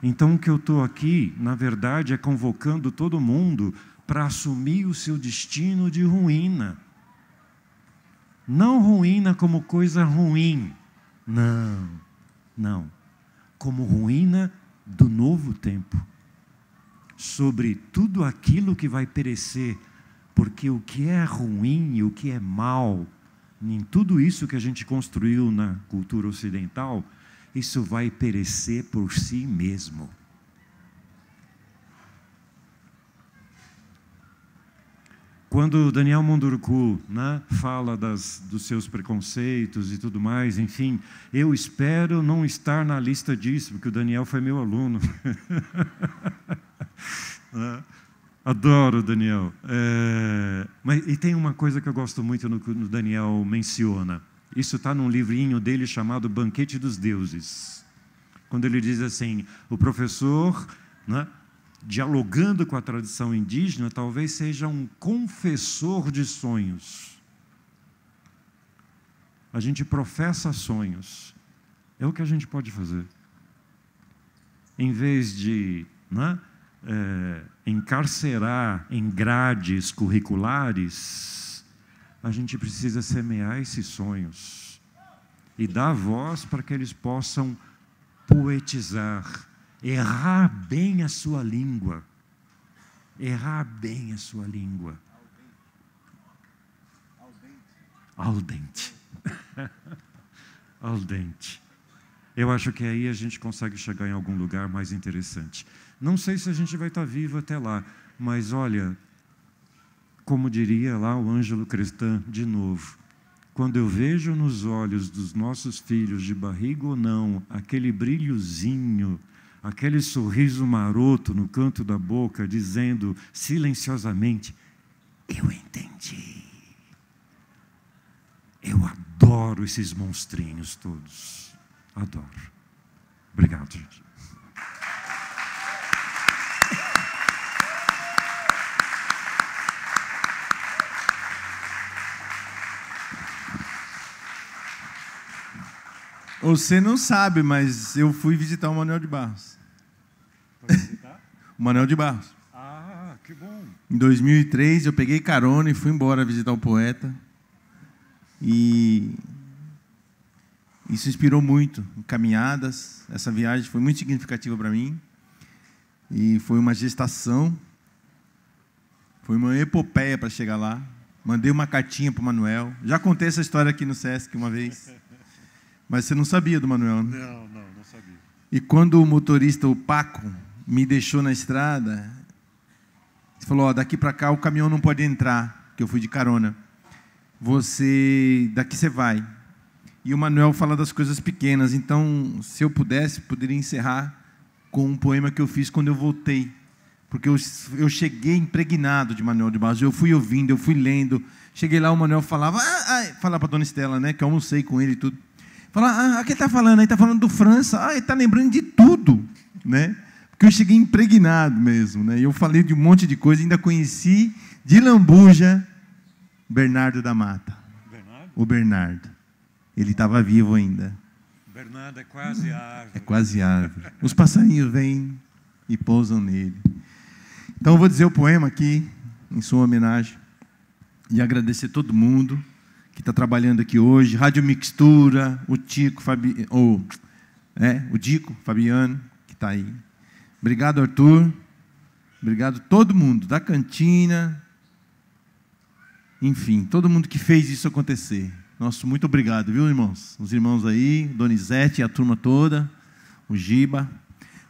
Então o que eu estou aqui, na verdade, é convocando todo mundo para assumir o seu destino de ruína. Não ruína como coisa ruim. Não, não. Como ruína do novo tempo. Sobre tudo aquilo que vai perecer. Porque o que é ruim e o que é mal, em tudo isso que a gente construiu na cultura ocidental, isso vai perecer por si mesmo. Quando Daniel Munduruku, né, fala dos seus preconceitos e tudo mais, enfim, eu espero não estar na lista disso, porque o Daniel foi meu aluno. Adoro o Daniel. E tem uma coisa que eu gosto muito no que o Daniel menciona. Isso está num livrinho dele chamado Banquete dos Deuses. Quando ele diz assim, o professor, né, dialogando com a tradição indígena, talvez seja um confessor de sonhos. A gente professa sonhos. É o que a gente pode fazer. Em vez de, né, encarcerar em grades curriculares, a gente precisa semear esses sonhos e dar voz para que eles possam poetizar, errar bem a sua língua. Errar bem a sua língua. Al dente. Al dente. Eu acho que aí a gente consegue chegar em algum lugar mais interessante. Não sei se a gente vai estar vivo até lá, mas olha, como diria lá o Ângelo Crestan, de novo, quando eu vejo nos olhos dos nossos filhos, de barriga ou não, aquele brilhozinho, aquele sorriso maroto no canto da boca, dizendo silenciosamente, eu entendi. Eu adoro esses monstrinhos todos. Adoro. Obrigado, gente. Você não sabe, mas eu fui visitar o Manuel de Barros. Foi visitar? O Manuel de Barros. Ah, que bom. Em 2003, eu peguei carona e fui embora visitar o poeta. E isso inspirou muito em caminhadas. Essa viagem foi muito significativa para mim. E foi uma gestação. Foi uma epopeia para chegar lá. Mandei uma cartinha para o Manuel. Já contei essa história aqui no Sesc uma vez. Mas você não sabia do Manuel, né? Não sabia. E quando o motorista, o Paco, me deixou na estrada, ele falou, daqui para cá o caminhão não pode entrar, que eu fui de carona. Daqui você vai. E o Manuel fala das coisas pequenas, então, se eu pudesse, poderia encerrar com um poema que eu fiz quando eu voltei. Porque eu cheguei impregnado de Manuel de Barros, eu fui ouvindo, eu fui lendo. Cheguei lá, o Manuel falava, falava para a dona Estela, né, que eu almocei com ele e tudo. Fala, quem está falando? Aí está falando do França. Ele está lembrando de tudo, né? Porque eu cheguei impregnado mesmo, né? E eu falei de um monte de coisa, ainda conheci de lambuja Bernardo da Mata. Bernardo? O Bernardo. Ele estava vivo ainda. Bernardo é quase árvore. É quase árvore. Os passarinhos vêm e pousam nele. Então eu vou dizer o poema aqui, em sua homenagem, e agradecer todo mundo que está trabalhando aqui hoje, Rádio Mixtura, o Dico Fabiano, que está aí. Obrigado, Arthur. Obrigado todo mundo, da cantina. Enfim, todo mundo que fez isso acontecer. Nosso muito obrigado, viu, irmãos? Os irmãos aí, Donizete e a turma toda, o Giba.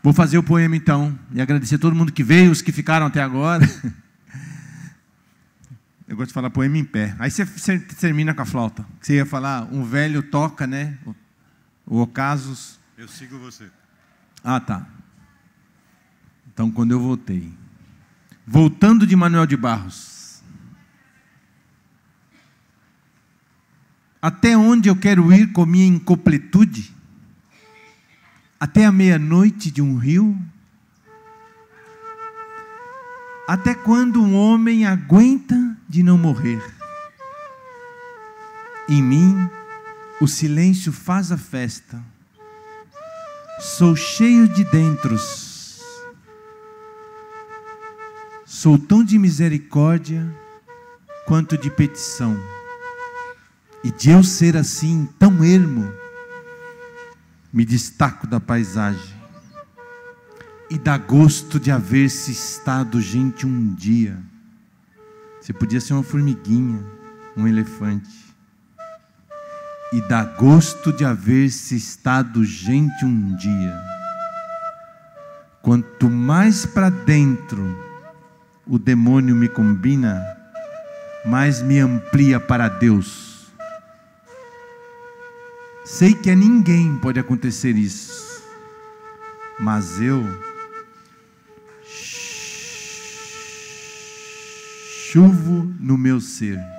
Vou fazer o poema, então, e agradecer todo mundo que veio, os que ficaram até agora. Eu gosto de falar poema em pé. Aí você termina com a flauta. Você ia falar, um velho toca, né? O ocasos. Eu sigo você. Ah, tá. Então, quando eu voltei. Voltando de Manuel de Barros. Até onde eu quero ir com minha incompletude? Até a meia-noite de um rio? Até quando um homem aguenta de não morrer? Em mim, o silêncio faz a festa. Sou cheio de dentros. Sou tão de misericórdia quanto de petição. E de eu ser assim, tão ermo, me destaco da paisagem. E dá gosto de haver-se estado gente um dia. Você podia ser uma formiguinha, um elefante. E dá gosto de haver-se estado gente um dia. Quanto mais para dentro o demônio me combina, mais me amplia para Deus. Sei que a ninguém pode acontecer isso, mas eu chuvo no meu ser.